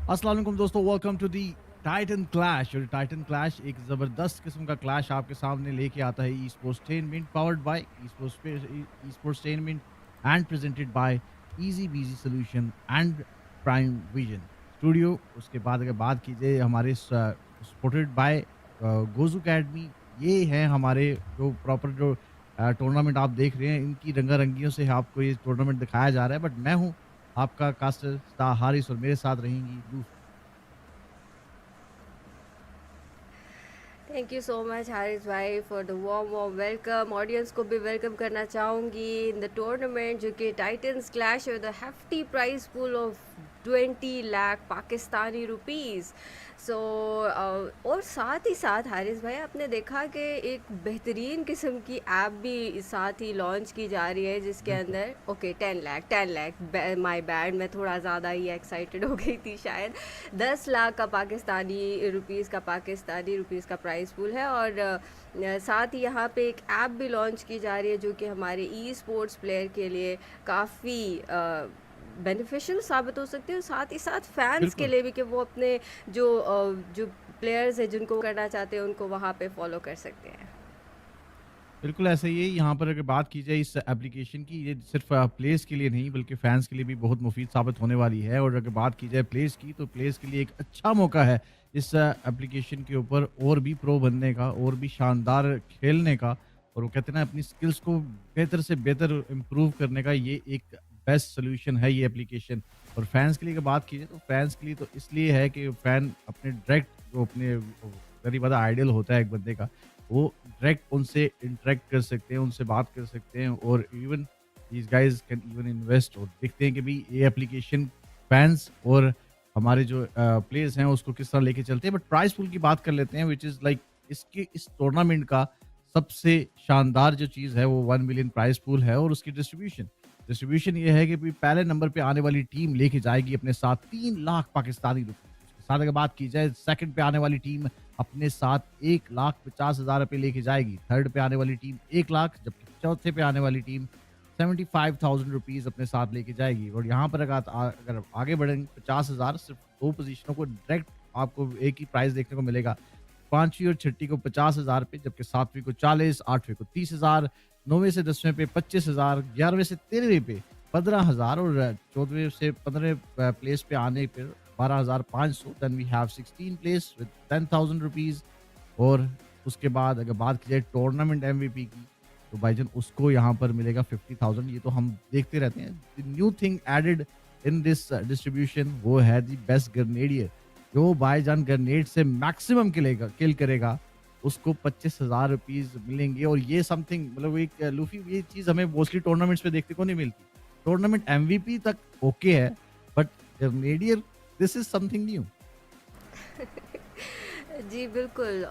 अस्सलाम वालेकुम दोस्तों, welcome to the Titan Clash. और टाइटन क्लैश एक ज़बरदस्त किस्म का क्लैश आपके सामने लेके आता है E sportstainment, powered by E sportstainment and presented by easy BG solution and prime vision studio. उसके बाद अगर बात की जाए हमारे सपोर्टेड बाय गोजू अकेडमी, ये है हमारे जो प्रॉपर जो टूर्नामेंट आप देख रहे हैं, इनकी रंगारंगियों से आपको ये टूर्नामेंट दिखाया जा रहा है। बट मैं हूँ आपका कास्टर स्टार हारिस और मेरे साथ रहेंगी Luffy. Thank you so much Haris भाई for the warm welcome. Audience को भी वेलकम करना चाहूँगी इन द टूर्नामेंट जो कि Titans Clash with the hefty prize pool of 20 lakh Pakistani rupees. So और साथ ही साथ हारिस भाई आपने देखा कि एक बेहतरीन किस्म की ऐप भी साथ ही लॉन्च की जा रही है जिसके बिल्कुल, अंदर 10 लाख माय बैड, मैं थोड़ा ज़्यादा ही एक्साइटेड हो गई थी शायद। 10 लाख का पाकिस्तानी रुपीज़ का प्राइस पूल है। और साथ ही यहाँ पे एक ऐप भी लॉन्च की जा रही है जो कि हमारे ई स्पोर्ट्स प्लेयर के लिए काफ़ी बेनिफिशियल साबित हो सकती है, और साथ ही साथ फैंस के बिल्कुल, लिए भी कि वो अपने जो प्लेयर्स हैं जिनको करना चाहते हैं उनको वहाँ पे फॉलो कर सकते हैं। बिल्कुल ऐसा ही है। यहाँ पर अगर बात की जाए इस एप्लीकेशन की, ये सिर्फ़ प्लेयर्स के लिए नहीं बल्कि फैन्स के लिए भी बहुत मुफ़ीद साबित होने वाली है। और अगर बात की जाए प्लेयर्स की, तो प्लेयर्स के लिए एक अच्छा मौका है इस एप्लीकेशन के ऊपर और भी प्रो बनने का, और भी शानदार खेलने का। और वो कहते हैं ना, अपनी स्किल्स को बेहतर से बेहतर इम्प्रूव करने का ये एक बेस्ट सॉल्यूशन है ये एप्लीकेशन। और फैन्स के लिए अगर बात की जाए, तो फैन्स के लिए तो इसलिए है कि फैन अपने डायरेक्ट जो अपने करीब आइडल होता है एक बंदे का, वो डायरेक्ट उनसे इंटरेक्ट कर सकते हैं, उनसे बात कर सकते हैं। और even these guys can even invest, और देखते हैं कि भई ये एप्लीकेशन फैन्स और हमारे जो प्लेयर्स हैं उसको किस तरह लेके चलते हैं। बट प्राइज़ पूल की बात कर लेते हैं, व्हिच इज़ लाइक इसके इस टूर्नामेंट का सबसे शानदार जो चीज़ है वो 1 मिलियन प्राइज़ पूल है। और उसकी डिस्ट्रीब्यूशन डिस्ट्रीब्यूशन ये है कि भई पहले नंबर पे आने वाली टीम लेके जाएगी अपने साथ 3 लाख पाकिस्तानी रुपए। उसके साथ अगर बात की जाए, सेकंड पे आने वाली टीम अपने साथ 1,50,000 रुपए लेके जाएगी। थर्ड पे आने वाली टीम 1 लाख, जबकि चौथे पे आने वाली टीम 75,000 रुपीज़ अपने साथ लेके जाएगी। और यहाँ पर अगर आगे बढ़ेंगे, 50,000 सिर्फ़ 2 पोज़ीशनों को डायरेक्ट आपको एक ही प्राइज़ देखने को मिलेगा। 5वीं और छठी को 50,000 पे, जबकि 7वीं को 40, 8वीं को 30,000, 9वें से 10वें पे 25,000, 11वें से 13वें पे 15,000, और 14वें से 15वें प्लेस पे आने पर 12,500। Then we have 16 place with 10,000 rupees. और उसके बाद अगर बात की जाए टूर्नामेंट एमवीपी की, तो भाईजान उसको यहाँ पर मिलेगा 50,000। ये तो हम देखते रहते हैं। The new thing added in this distribution वो है द बेस्ट ग्रेनेडियर। जो भाईजान ग्रेनेड से मैक्सिमम किल करेगा, उसको 25,000 रुपीज़ मिलेंगे। और ये समथिंग मतलब एक लूफ़ी, ये चीज़ हमें मोस्टली टूर्नामेंट्स में देखने को नहीं मिलती। टूर्नामेंट एमवीपी तक ओके है, but grenadier, this is something new. जी बिल्कुल।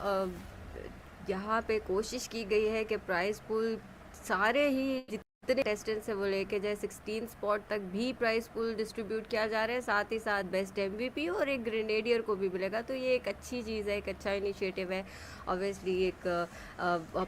यहाँ पे कोशिश की गई है कि प्राइस पूल सारे ही जितने टेस्टेंट्स है वो लेके जाए, 16 स्पॉट तक भी प्राइस पूल डिस्ट्रीब्यूट किया जा रहा है। साथ ही साथ बेस्ट एमवीपी और एक ग्रेनेडियर को भी मिलेगा, तो ये एक अच्छी चीज़ है, एक अच्छा इनिशिएटिव है। ऑब्वियसली एक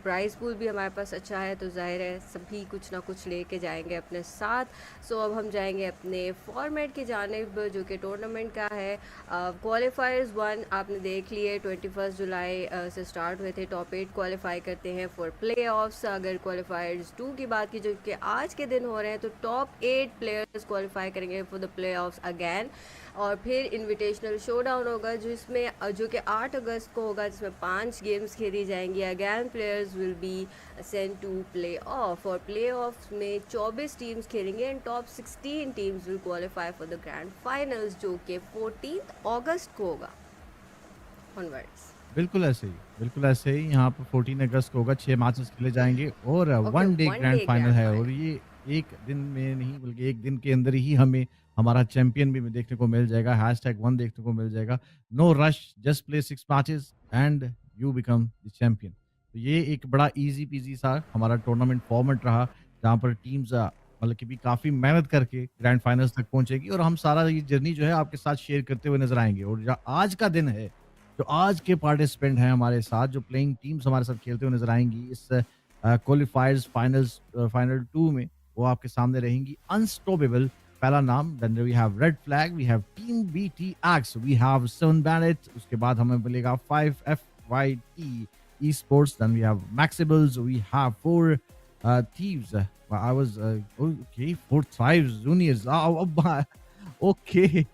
प्राइस पूल भी हमारे पास अच्छा है, तो जाहिर है सभी कुछ ना कुछ लेके जाएंगे अपने साथ। सो अब हम जाएंगे अपने फॉर्मेट की जानिब जो कि टूर्नामेंट का है। क्वालिफायर्स 1 आपने देख लिए, 21 जुलाई से स्टार्ट हुए थे। टॉप 8 क्वालिफाई करते हैं फॉर प्ले ऑफ्स। अगर क्वालिफायर्स 2 की बात की जो कि आज के दिन हो रहे हैं, तो टॉप 8 प्लेयर्स क्वालिफाई करेंगे for the play offs again. और फिर इनविटेशनल शोडाउन होगा जिसमें जो कि 8 अगस्त को होगा, जिसमें 5 गेम्स खेली जाएंगी। Again players will be sent to play off, और प्ले ऑफ में 24 टीम्स खेलेंगे and top 16 teams will qualify for the grand finals जो कि 14 अगस्त को होगा ऑनवर्ड्स। बिल्कुल ऐसे ही, बिल्कुल ऐसे ही। यहाँ पर 14 अगस्त को होगा, 6 मैचेस खेले जाएँगे और okay, 1 day one grand day final grand है। और फाइनल। ये 1 दिन में नहीं बल्कि 1 दिन के अंदर ही हमें हमारा चैंपियन भी देखने को मिल जाएगा, #1 देखने को मिल जाएगा। No rush, just play 6 matches and you become the champion. तो ये एक बड़ा ईज़ी पीज़ी सा हमारा टूर्नामेंट फॉर्मेट रहा, जहाँ पर टीम्स मतलब कि भी काफ़ी मेहनत करके ग्रैंड फाइनल्स तक पहुँचेगी, और हम सारा ये जर्नी जो है आपके साथ शेयर करते हुए नज़र आएँगे। और जो आज का दिन है, जो आज के पार्टिसिपेंट हैं हमारे साथ, जो प्लेइंग टीम्स हमारे साथ खेलते हुए नज़र आएँगी इस क्वालिफायर्स फाइनल 2 में, वो आपके सामने रहेंगी अनस्टॉपेबल पहला नाम, then we have red flag, we have team BTX, we have seven ballet, उसके बाद हमें मिलेगा 5FYT e sports, then we have maxibles, we have 4 thieves, I was okay 4 thrives juniors, okay.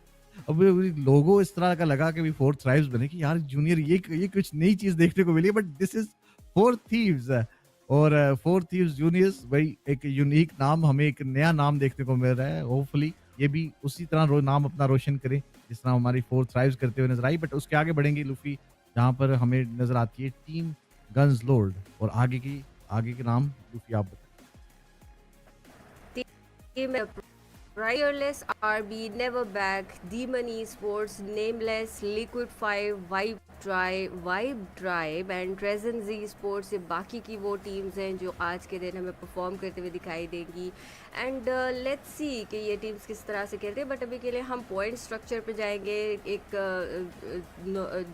अब लोगो इस तरह का लगा कि भी 4 थ्राइव्स बने कि यार जूनियर ये कुछ नई चीज देखने को मिली है, बट दिस इज 4 थीव्स। और 4 थीव्स जूनियर्स, वही एक यूनिक नाम, हमें एक नया नाम देखने को मिल रहा है। होपफुली ये भी उसी तरह नाम अपना रोशन करें जिस तरह हमारी 4 थ्राइव्स करते हुए नजर आई। बट उसके आगे बढ़ेंगे लूफी, जहाँ पर हमें नजर आती है टीम गन्स लोर्ड, और आगे के नाम लूफी आप बताएं। Team Priorless, RB, Never Back, Demon Esports, Nameless, Liquid 5, Vibe Tribe and Trezen Z Sports, ये बाकी की वो टीम्स हैं जो आज के दिन हमें परफॉर्म करते हुए दिखाई देंगी। एंड लेट्स सी कि ये टीम्स किस तरह से खेलते हैं। बट अभी के लिए हम पॉइंट स्ट्रक्चर पे जाएंगे। एक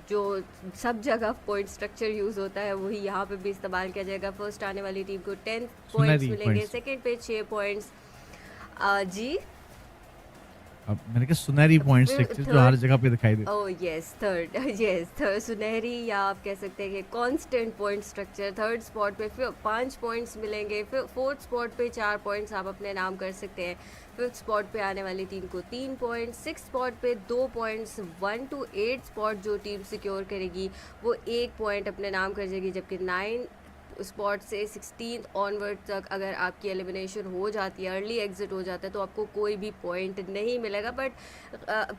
जो सब जगह पॉइंट स्ट्रक्चर यूज़ होता है वही यहाँ पे भी इस्तेमाल किया जाएगा। फर्स्ट आने वाली टीम को 10 पॉइंट्स सुनहरी मिलेंगे, पॉइंट्स, सेकेंड पे 6 पॉइंट्स। जी, अब मैंने कहा सुनहरी पॉइंट स्ट्रक्चर जो हर थर्ड, जगह पे दिखाई दे। Oh yes, third yes, third सुनहरी, या आप कह सकते हैं कि constant point structure. Third spot पे फिर 5 पॉइंट्स मिलेंगे, फिर फोर्थ स्पॉट पे 4 पॉइंट्स आप अपने नाम कर सकते हैं। फिफ्थ स्पॉट पे आने वाली टीम को 3 पॉइंट्स, सिक्स स्पॉट पे 2 पॉइंट्स, 1 to 8 स्पॉट जो टीम सिक्योर करेगी वो 1 पॉइंट अपने नाम कर जाएगी। जबकि 9 स्पॉट से 16 ऑनवर्ड तक अगर आपकी एलिमिनेशन हो जाती है, अर्ली एग्जिट हो जाता है, तो आपको कोई भी पॉइंट नहीं मिलेगा। बट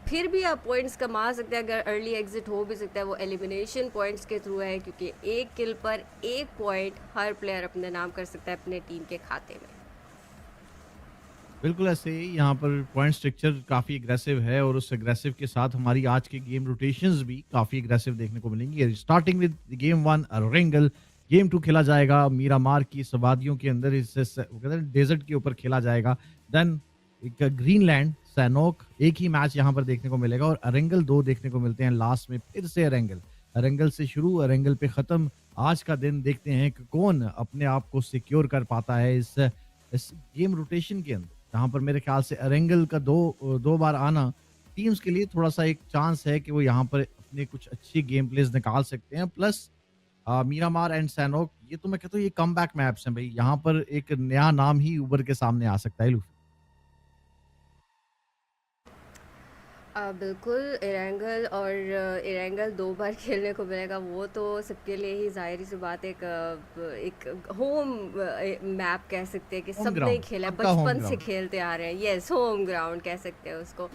फिर भी आप पॉइंट्स कमा सकते हैं। अगर अर्ली एग्जिट हो भी सकता है, वो एलिमिनेशन पॉइंट्स के थ्रू है, क्योंकि एक किल पर 1 पॉइंट हर प्लेयर अपने नाम कर सकता है अपने टीम के खाते में। बिल्कुल ऐसे ही यहाँ पर पॉइंट स्ट्रक्चर काफ़ी एग्रेसिव है, और उस एग्रेसिव के साथ हमारी आज के गेम रोटेशंस भी काफ़ी एग्रेसिव देखने को मिलेंगी। स्टार्टिंग विद गेम 1 रेंगल, गेम 2 खेला जाएगा मीरामार की वादियों के अंदर, इस वो कहते हैं डेजर्ट के ऊपर खेला जाएगा। देन एक ग्रीनलैंड सैनोक, एक ही मैच यहाँ पर देखने को मिलेगा, और अरेंगल 2 देखने को मिलते हैं लास्ट में। फिर से अरेंगल, अरेंगल से शुरू, अरेंगल पे ख़त्म। आज का दिन देखते हैं कि कौन अपने आप को सिक्योर कर पाता है इस गेम रोटेशन के अंदर, जहाँ पर मेरे ख्याल से अरेंगल का दो बार आना टीम्स के लिए थोड़ा-सा एक चांस है कि वो यहाँ पर अपने कुछ अच्छी गेम प्लेज़ निकाल सकते हैं। प्लस मीरामार एंड सैनोक, ये तो मैं कहता हूँ ये कमबैक मैप्स हैं भई, यहाँ पर एक नया नाम ही उभर के सामने आ सकता है लूफ़ी। बिल्कुल, इरेंगल, और इरेंगल 2 बार खेलने को मिलेगा, वो तो सबके लिए ही ज़ाहिर सी बात है। एक होम मैप कह सकते हैं कि होम सबने ही ग्राउंड, खेला है, सबका होम बचपन से ग्राउंड। खेलते आ रहे हैं। यस, होम ग्राउंड कह सकते हैं उसको।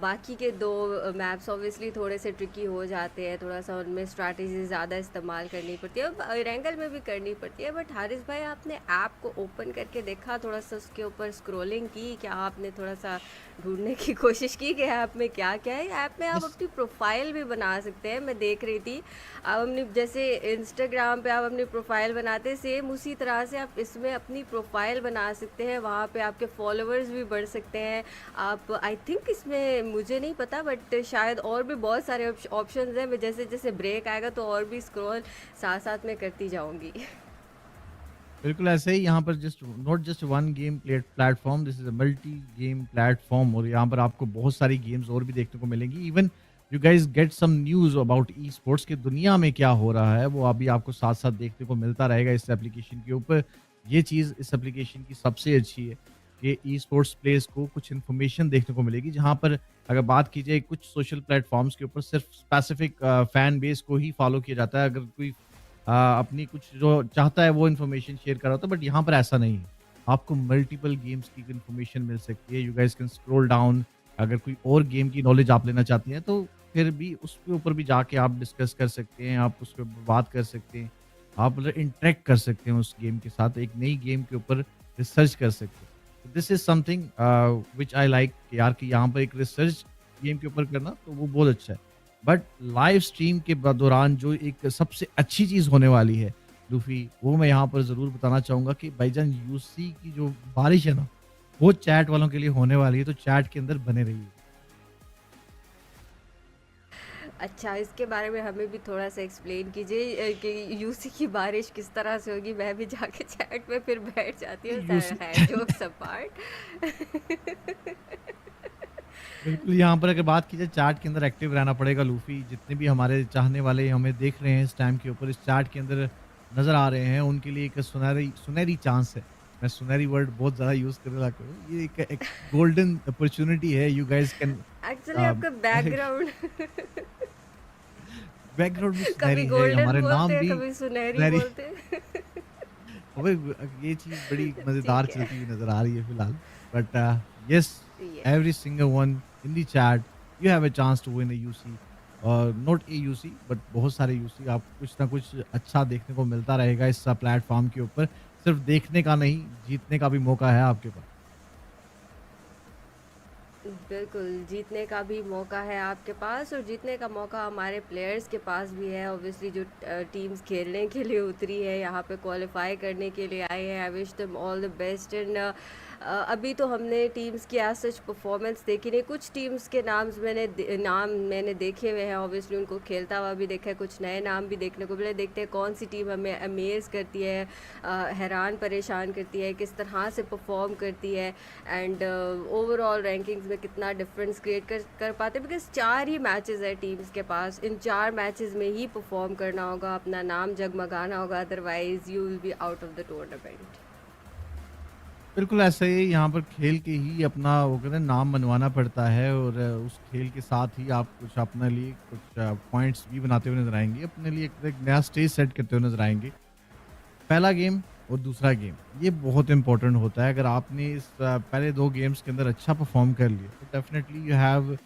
बाकी के 2 मैप्स ऑब्वियसली थोड़े से ट्रिकी हो जाते हैं, थोड़ा सा उनमें स्ट्रैटेजी ज़्यादा इस्तेमाल करनी पड़ती है, इरेंगल में भी करनी पड़ती है। बट हारिस भाई, आपने ऐप को ओपन करके देखा, थोड़ा सा उसके ऊपर स्क्रॉलिंग की क्या? आपने थोड़ा सा ढूंढने की कोशिश की कि ऐप में क्या क्या है? ऐप में आप यस, अपनी प्रोफाइल भी बना सकते हैं, मैं देख रही थी। आप अपनी, जैसे इंस्टाग्राम पे आप अपनी प्रोफाइल बनाते हैं, सेम उसी तरह से आप इसमें अपनी प्रोफाइल बना सकते हैं। वहाँ पे आपके फॉलोअर्स भी बढ़ सकते हैं। आप, आई थिंक इसमें, मुझे नहीं पता, बट शायद और भी बहुत सारे ऑप्शंस हैं। मैं जैसे जैसे ब्रेक आएगा तो और भी स्क्रॉल साथ साथ में करती जाऊंगी। बिल्कुल ऐसे ही यहाँ पर not just one game platform, this is a multi game platform, और यहाँ पर आपको बहुत सारी गेम्स और भी देखने को मिलेंगी। Even you guys get some news about esports की दुनिया में क्या हो रहा है, वो अभी आपको साथ साथ देखने को मिलता रहेगा इस एप्लीकेशन के ऊपर। ये चीज़ इस एप्लीकेशन की सबसे अच्छी है कि ई स्पोर्ट्स प्लेयर्स को कुछ इन्फॉर्मेशन देखने को मिलेगी, जहाँ पर अगर बात की जाए कुछ सोशल प्लेटफॉर्म्स के ऊपर सिर्फ स्पेसिफिक फैन बेस को ही फॉलो किया जाता है, अगर कोई अपनी कुछ जो चाहता है वो इन्फॉर्मेशन शेयर कर रहा होता है, बट यहाँ पर ऐसा नहीं है। आपको मल्टीपल गेम्स की इन्फॉर्मेशन मिल सकती है। You guys can scroll down, अगर कोई और गेम की नॉलेज आप लेना चाहते हैं तो फिर भी उसके ऊपर भी जाके आप डिस्कस कर सकते हैं, आप उसके ऊपर बात कर सकते हैं, आप मतलब इंटरेक्ट कर सकते हैं उस गेम के साथ, एक नई गेम के ऊपर रिसर्च कर सकते हैं। This is something which I like, यार कि यहाँ पर एक रिसर्च गेम के ऊपर करना तो वो बहुत अच्छा है। बट लाइव स्ट्रीम के दौरान जो एक सबसे अच्छी चीज़ होने वाली है लूफी, वो मैं यहाँ पर ज़रूर बताना चाहूँगा कि भाईजान यूसी की जो बारिश है ना, वो चैट वालों के लिए होने वाली है, तो चैट के अंदर बने रहिए। अच्छा, इसके बारे में हमें भी थोड़ा-सा एक्सप्लेन कीजिए कि यूसी की बारिश किस तरह से होगी? मैं भी जाके चैट में फिर बैठ जाती हूँ, यूसी है जोक्स अपार्ट। बिल्कुल, यहाँ पर अगर बात की जाए चार्ट के अंदर एक्टिव रहना पड़ेगा लूफ़ी, जितने भी हमारे चाहने वाले हमें देख रहे हैं इस टाइम के ऊपर, इस चार्ट के अंदर नज़र आ रहे हैं, उनके लिए एक सुनहरी सुनहरी चांस है। मैं सुनहरी वर्ड बहुत ज़्यादा यूज़ करने लगा हूँ। ये एक गोल्डन अपॉर्च्युनिटी है, यू गाइज़ कैन एक्चुअली अ, आपका बैकग्राउंड बैकग्राउंड भी कभी सुनहरी है, गोल्डन हमारे बोलते नाम हैं, भी कभी सुनहरी सुनहरी बोलते हैं। अबे ये चीज़ बड़ी मज़ेदार ठीक है। चलती हुई नज़र आ रही है फिलहाल। But yes, yes. Every single one in the chat, you have a chance to win a UC और नॉट ए यूसी बट बहुत सारे यूसी आपको कुछ ना कुछ अच्छा देखने को मिलता रहेगा इस प्लेटफ़ॉर्म के ऊपर। सिर्फ़ देखने का नहीं, जीतने का भी मौका है आपके पास। बिल्कुल, जीतने का भी मौका है आपके पास और जीतने का मौका हमारे प्लेयर्स के पास भी है। ऑब्वियसली जो टीम्स खेलने के लिए उतरी है, यहाँ पे क्वालिफ़ाई करने के लिए आई है, I wish them all the best and अभी तो हमने टीम्स की एज़ सच परफॉर्मेंस देखी नहीं। कुछ टीम्स के नाम मैंने देखे हुए हैं, ऑब्वियसली उनको खेलता हुआ भी देखा है, कुछ नए नाम भी देखने को मिले। देखते हैं कौन सी टीम हमें अमेज़ करती है, हैरान परेशान करती है, किस तरह से परफॉर्म करती है एंड ओवरऑल रैंकिंग्स में कितना डिफरेंस क्रिएट कर पाते हैं। बिकॉज 4 ही मैचेस है टीम्स के पास, इन 4 मैचेस में ही परफॉर्म करना होगा, अपना नाम जगमगाना होगा, otherwise you will be out of the tournament. बिल्कुल ऐसा ही है, यहाँ पर खेल के ही अपना वो कहते हैं नाम मनवाना पड़ता है और उस खेल के साथ ही आप कुछ अपने लिए कुछ पॉइंट्स भी बनाते हुए नज़र आएँगे, अपने लिए एक नया स्टेज सेट करते हुए नज़र आएँगे। पहला गेम और दूसरा गेम, ये बहुत इम्पोर्टेंट होता है। अगर आपने इस पहले 2 गेम्स के अंदर अच्छा परफ़ॉर्म कर लिया, तो definitely you have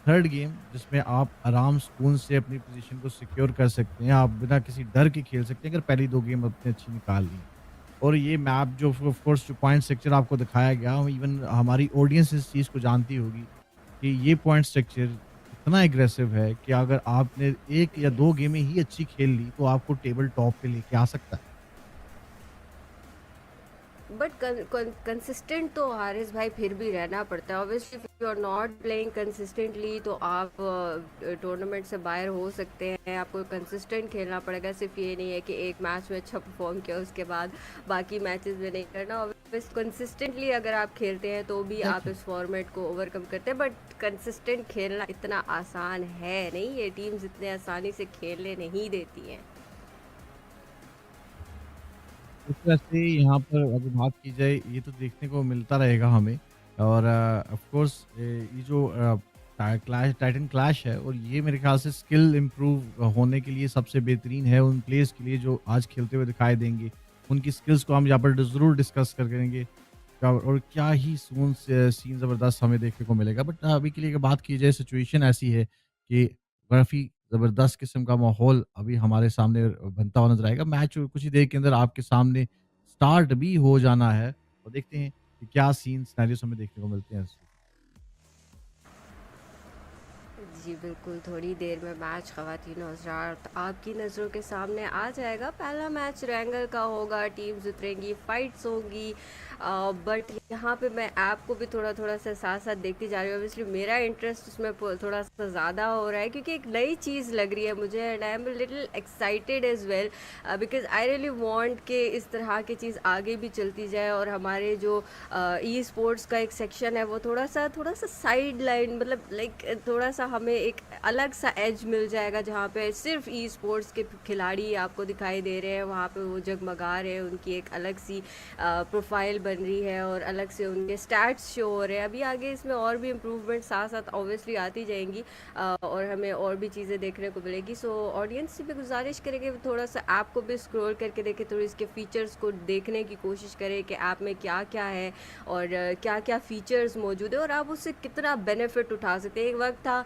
third game जिसमें आप आराम सुकून से अपनी पोज़ीशन को सिक्योर कर सकते हैं। आप बिना किसी डर के खेल सकते हैं अगर पहली 2 गेम आपने अच्छी निकाल ली। और ये मैप जो ऑफ कोर्स जो पॉइंट स्ट्रक्चर आपको दिखाया गया, इवन हमारी ऑडियंस इस चीज़ को जानती होगी कि ये पॉइंट स्ट्रक्चर इतना एग्रेसिव है कि अगर आपने 1 या 2 गेमें ही अच्छी खेल ली, तो आपको टेबल टॉप पे लेके आ सकता है। बट कंसिस्टेंट तो हारिस भाई फिर भी रहना पड़ता है। Obviously if you are not playing consistently तो आप टूर्नामेंट से बाहर हो सकते हैं। आपको कंसिस्टेंट खेलना पड़ेगा, सिर्फ ये नहीं है कि एक मैच में अच्छा परफॉर्म किया उसके बाद बाकी मैचेस में नहीं करना। ऑब्वियस कंसिस्टेंटली अगर आप खेलते हैं तो भी आप एग्ज़ैक्टली। इस फॉर्मेट को ओवरकम करते हैं, बट कंसिस्टेंट खेलना इतना आसान है नहीं, ये टीम्स इतने आसानी से खेलने नहीं देती हैं। इस तरह से यहाँ पर अगर बात की जाए ये तो देखने को मिलता रहेगा हमें और ऑफ कोर्स ये जो टाइटन क्लैश है और ये मेरे ख्याल से स्किल इम्प्रूव होने के लिए सबसे बेहतरीन है उन प्लेयर्स के लिए जो आज खेलते हुए दिखाई देंगे। उनकी स्किल्स को हम यहाँ पर ज़रूर डिस्कस कर करेंगे और क्या ही सीन ज़बरदस्त हमें देखने को मिलेगा। बट अभी के लिए अगर बात की जाए सिचुएशन ऐसी है कि काफ़ी ज़बरदस्त किस्म का माहौल अभी हमारे सामने बनता हुआ नज़र आएगा। मैच कुछ ही देर के अंदर आपके सामने स्टार्ट भी हो जाना है और देखते हैं कि क्या सीन सिनेरियोस हमें देखने को मिलते हैं। जी बिल्कुल, थोड़ी देर में मैच ख़वातीन और हज़रात आपकी नज़रों के सामने आ जाएगा। पहला मैच रैंगल का होगा, टीम्स उतरेंगी, फ़ाइट्स होंगी। बट यहाँ पे मैं ऐप को भी थोड़ा-थोड़ा सा साथ-साथ देखती जा रही हूँ। ऑब्वियसली मेरा इंटरेस्ट उसमें थोड़ा-सा ज़्यादा हो रहा है क्योंकि एक नई चीज़ लग रही है मुझे and I am little excited as well because I really want कि इस तरह की चीज़ आगे भी चलती जाए और हमारे जो ई स्पोर्ट्स का एक सेक्शन है वो थोड़ा सा साइड लाइन, मतलब लाइक थोड़ा सा हमें एक अलग सा एज मिल जाएगा जहाँ पे सिर्फ ई स्पोर्ट्स के खिलाड़ी आपको दिखाई दे रहे हैं, वहाँ पे वो जगमगा रहे हैं, उनकी एक अलग सी प्रोफाइल बन रही है और अलग से उनके स्टैट्स शो हो रहे हैं। अभी आगे इसमें और भी इम्प्रूवमेंट साथ साथ ऑब्वियसली आती जाएंगी और हमें और भी चीज़ें देखने को मिलेगी। सो ऑडियंस से भी गुजारिश करेंगे थोड़ा सा ऐप को भी स्क्रॉल करके देखें, थोड़ी इसके फीचर्स को देखने की कोशिश करें कि ऐप में क्या क्या है और क्या क्या फ़ीचर्स मौजूद है और आप उससे कितना बेनिफिट उठा सकते हैं। एक वक्त था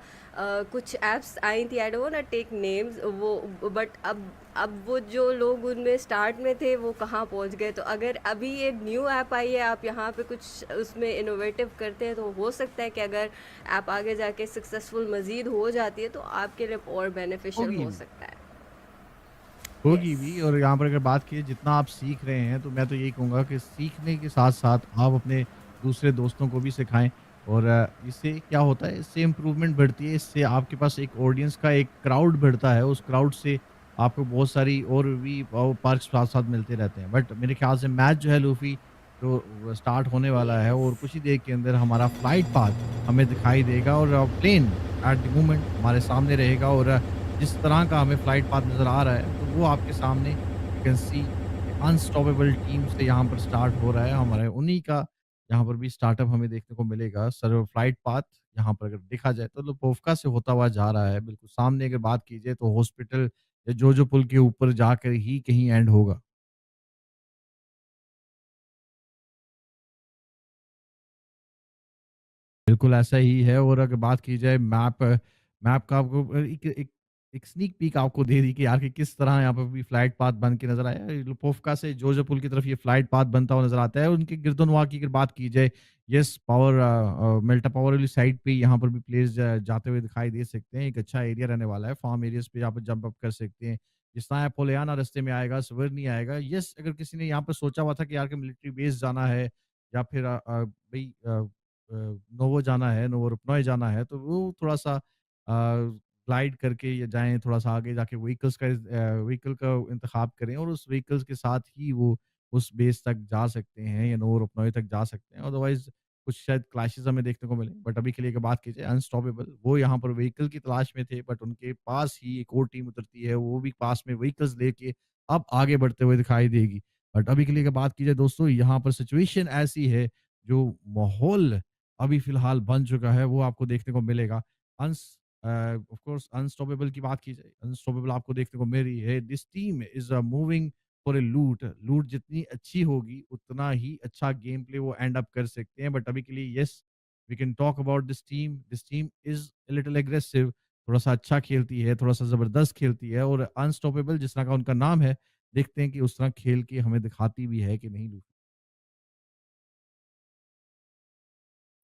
कुछ ऐप्स आई थी, I don't want take names वो, बट अब वो जो लोग उनमें स्टार्ट में थे वो कहाँ पहुँच गए। तो अगर अभी ये न्यू ऐप आई है, आप यहाँ पे कुछ उसमें इनोवेटिव करते हैं तो हो सकता है कि अगर ऐप आगे जाके सक्सेसफुल मज़ीद हो जाती है तो आपके लिए और बेनिफिशियल होगी हो भी सकता है। होगी यस। भी और यहाँ पर अगर बात की जितना आप सीख रहे हैं तो मैं तो यही कहूँगा कि सीखने के साथ साथ आप अपने दूसरे दोस्तों को भी सिखाएं और इससे क्या होता है, इससे इम्प्रूवमेंट बढ़ती है, इससे आपके पास एक ऑडियंस का एक क्राउड बढ़ता है, उस क्राउड से आपको बहुत सारी और भी पर्क्स साथ-साथ मिलते रहते हैं। बट मेरे ख्याल से मैच जो है लूफ़ी, जो स्टार्ट होने वाला है यस। और कुछ ही देर के अंदर हमारा फ्लाइट पाथ हमें दिखाई देगा और प्लेन एट द मोमेंट हमारे सामने रहेगा और जिस तरह का हमें फ्लाइट पाथ नज़र आ रहा है, तो वो आपके सामने you can see unstoppable team से यहाँ पर स्टार्ट हो रहा है। हमारे उन्हीं का यहाँ पर भी स्टार्टअप हमें देखने को मिलेगा। सर्व फ्लाइट पाथ यहाँ पर अगर देखा जाए तो लुपोव्का से होता हुआ जा रहा है। बिल्कुल सामने अगर बात की जाए तो हॉस्पिटल या जोजो पुल के ऊपर जाकर ही कहीं एंड होगा। बिल्कुल ऐसा ही है और अगर बात की जाए मैप का आपको एक स्नीक पीक आपको दे दी कि यार कि किस तरह यहाँ पर भी फ्लाइट पाथ बन के नज़र आया। लुपोव्का से जोजो पुल की तरफ ये फ्लाइट पाथ बनता हुआ नज़र आता है। उनके गिरदोनवा की अगर बात की जाए, यस पावर मेल्टा पावर वाली साइड पे यहाँ पर भी प्लेयर्स जाते हुए दिखाई दे सकते हैं। एक अच्छा एरिया रहने वाला है। फार्म एरियाज़ पे यहाँ पर जंप अप कर सकते हैं। जिस तरह पोलियाना रास्ते में आएगा, सवर्नी आएगा। यस अगर किसी ने यहाँ पर सोचा हुआ था कि यार कि मिलिट्री बेस जाना है या फिर भई नोवो जाना है, नोवोरुपनॉय जाना है, तो वो थोड़ा-सा ग्लाइड करके या जाएँ, थोड़ा-सा आगे जाके व्हीकल का इंतखाब करें और उस व्हीकल्स के साथ ही वो उस बेस तक जा सकते हैं या नोवोरुपनॉय तक जा सकते हैं। अदरवाइज़ कुछ शायद क्लैशेज़ हमें देखने को मिले। बट अभी के लिए अगर बात की जाए अनस्टॉपेबल, वो यहाँ पर व्हीकल की तलाश में थे, बट उनके पास ही एक और टीम उतरती है, वो भी पास में व्हीकल्स लेके अब आगे बढ़ते हुए दिखाई देगी। बट अभी के लिए अगर बात की जाए दोस्तों, यहाँ पर सिचुएशन ऐसी है, जो माहौल अभी फ़िलहाल बन चुका है, वो आपको देखने को मिलेगा। अंस ऑफ कोर्स अनस्टॉपेबल की बात की जाए, अनस्टॉपेबल आपको देखने को मिल रही है। This team is moving for a loot. Loot जितनी अच्छी होगी, उतना ही अच्छा गेम प्ले वो एंड अप कर सकते हैं। बट अभी के लिए yes, we can talk about this team. This team is a little aggressive, थोड़ा-सा अच्छा खेलती है, थोड़ा-सा ज़बरदस्त खेलती है और अनस्टॉपेबल जिस तरह का उनका नाम है, देखते हैं कि उस तरह खेल के हमें दिखाती भी है कि नहीं।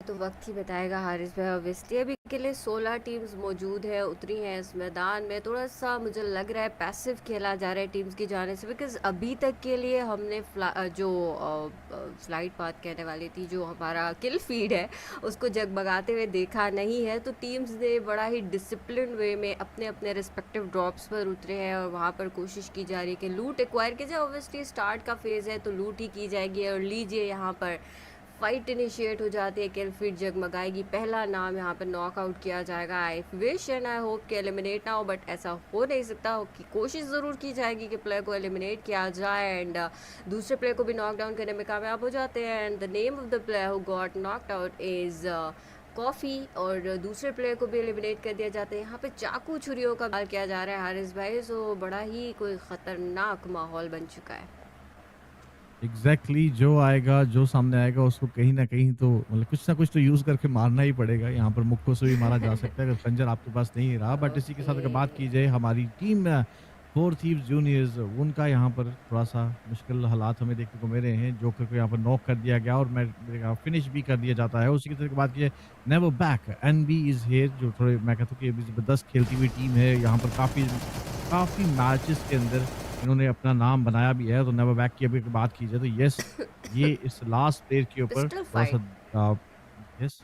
तो वक्त ही बताएगा हारिस भाई। ऑब्वियसली अभी के लिए 16 टीम्स मौजूद है, उतरी हैं इस मैदान में। थोड़ा सा मुझे लग रहा है पैसिव खेला जा रहा है टीम्स की जाने से, बिकॉज अभी तक के लिए हमने फ्लाइट पाथ कहने वाली थी, जो हमारा किल फीड है, उसको जगमगाते हुए देखा नहीं है। तो टीम्स ने बड़ा ही डिसिप्लिन वे में अपने अपने रिस्पेक्टिव ड्रॉप्स पर उतरे हैं और वहाँ पर कोशिश की जा रही है कि लूट एक्वायर की जाए। ऑब्वियसली स्टार्ट का फेज़ है तो लूट ही की जाएगी और लीजिए यहाँ पर फाइट इनिशिएट हो जाती है, किल फीड जगमगाएगी, पहला नाम यहाँ पर नॉकआउट किया जाएगा। I wish and I hope कि एलिमिनेट ना हो, बट ऐसा हो नहीं सकता हो कि कोशिश ज़रूर की जाएगी कि प्लेयर को एलिमिनेट किया जाए एंड दूसरे प्लेयर को भी नॉक डाउन करने में कामयाब हो जाते हैं। And the name of the player who got knocked out is coffee और दूसरे प्लेयर को भी एलिमिनेट कर दिया जाता है। यहाँ पे चाकू छुरियों का इस्तेमाल किया जा रहा है हारिस भाई, सो बड़ा ही कोई ख़तरनाक माहौल बन चुका है। एग्ज़ैक्टली जो आएगा, जो सामने आएगा उसको कहीं न कहीं तो मतलब कुछ ना कुछ तो यूज़ करके मारना ही पड़ेगा। यहाँ पर मुक्कों से भी मारा जा सकता है अगर खंजर आपके पास नहीं रहा। बट इसी के साथ ओके। अगर बात की जाए हमारी टीम फोर थीव्स जूनियर्स, उनका यहाँ पर थोड़ा-सा मुश्किल हालात हमें देखने को मिल रहे हैं। जोकर को यहाँ पर नॉक कर दिया गया और मेरे ख्याल फिनिश भी कर दिया जाता है। उसी की तरह की बात की जाए never back NB is here, जो थोड़े मैं कहता हूँ कि अभी ज़बरदस्त खेलती हुई टीम है। यहाँ पर काफ़ी काफ़ी मैचेस के अंदर इन्होंने अपना नाम बनाया भी है। तो नेवर बैक की अभी बात की जाए तो यस, ये इस लास्ट प्लेयर के ऊपर पिस्टल फाइट। थोड़ा-सा uh, yes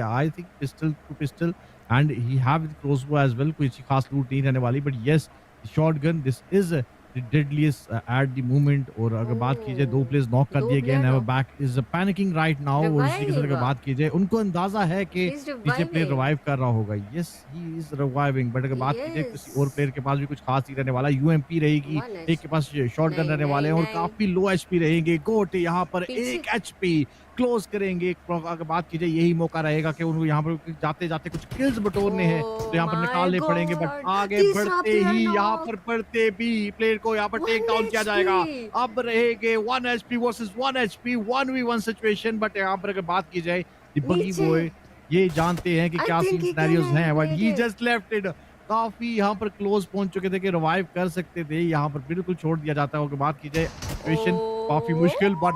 I think pistol to pistol and he have with crossbow as well, कोई अच्छी खास लूट नहीं रहने वाली। But yes, shotgun this is the deadliest at the moment. और अगर बात की जाए 2 ओह! प्लेयर्स नॉक कर 2 दिए गए, player never knock. Back is panicking right now. और उसी के साथ अगर रिवाइव! बात की जाए, उनको अंदाज़ा है कि He's तीसरे प्लेयर reviving. रिवाइव कर रहा होगा। Yes, he is reviving. But अगर बात की जाए किसी और Yes. प्लेयर के पास भी कुछ खास नहीं रहने वाला। यूएमपी रहेगी, 1 एक के एचपी। पास शॉटगन नहीं, रहने वाले नहीं, हैं और नहीं। काफ़ी लो एचपी रहेंगे। गोट यहाँ पर पीछे। 1 एचपी क्लोज़ करेंगे। अगर बात की जाए यही मौका रहेगा कि उनको यहाँ पर जाते-जाते कुछ किल्स बटोरने हैं, तो ओह यहाँ पर माय निकालने पड़ेंगे। But God! आगे तीसरा बढ़ते प्लेयर ही यहाँ पर नॉक। बढ़ते भी प्लेयर को यहाँ पर टेक 1 डाउन किया जाएगा। एचपी। अब रहेंगे 1 HP versus 1 HP, 1v1 situation. But यहाँ पर अगर बात की जाए द बगी नीचे। बॉय ये जानते हैं कि आई क्या think scene he can scenarios हैं, but he eliminated. Just left it. काफ़ी यहाँ पर क्लोज़ पहुँच चुके थे कि रिवाइव कर सकते थे, यहाँ पर बिल्कुल छोड़ दिया जाता है। अगर बात की जाए सिचुएशन काफ़ी ओह! मुश्किल, बट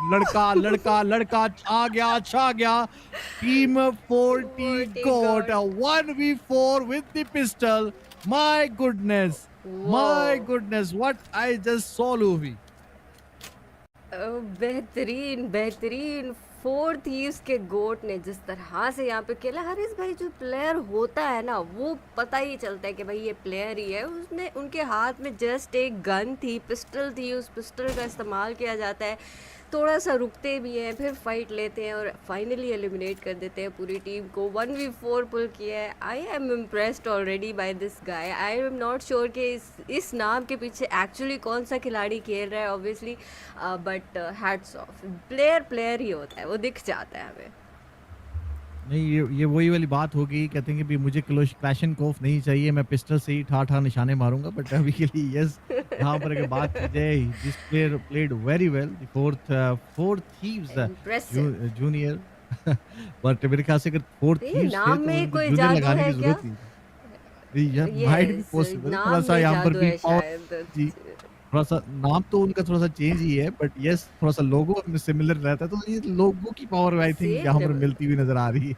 लड़का छा गया। Team 40 40 got god. 1v4 with the pistol. My wow! Goodness what I just saw लूवी। बेहतरीन, बेहतरीन फोर थीव्स के गोट ने जिस तरह से यहाँ पे खेला, हरीश भाई जो प्लेयर होता है ना वो पता ही चलता है कि भाई ये प्लेयर ही है। उसने उनके हाथ में जस्ट एक गन थी, पिस्टल थी, उस पिस्टल का इस्तेमाल किया जाता है, थोड़ा सा रुकते भी हैं, फिर फाइट लेते हैं और फाइनली एलिमिनेट कर देते हैं पूरी टीम को। 1v4 पुल किया है। I am impressed already by this guy. I am not sure कि इस नाम के पीछे एक्चुअली कौन सा खिलाड़ी खेल रहा है obviously, but hats off. Player player ही होता है, वो दिख जाता है हमें। नहीं, ये वही वाली बात हो गई, कहते हैं कि भई मुझे क्लैशनकोफ नहीं चाहिए, मैं पिस्टल से ही ठा-ठा निशाने मारूँगा, बट अभी के लिए यस, यहाँ पर अगर बात की जाए, this player played very well, the fourth thieves impressive. Junior but मेरे ख्याल से अगर फोर्थ ये थीव्स थे नाम तो में उनको कोई जूनियर जादू लगाने है की क्या? ज़रूरत नहीं थी। ये माइट बी यस, पॉसिबल, नाम थोड़ा-सा में यहाँ पर जादू भी है पावर शायद। जी, थोड़ा-सा नाम तो उनका थोड़ा-सा चेंज ही है, बट यस, थोड़ा-सा लोगो में सिमिलर रहता है, तो ये लोगो की पावर आई थिंक सेम यहाँ पर लेवल। मिलती हुई नज़र आ रही है।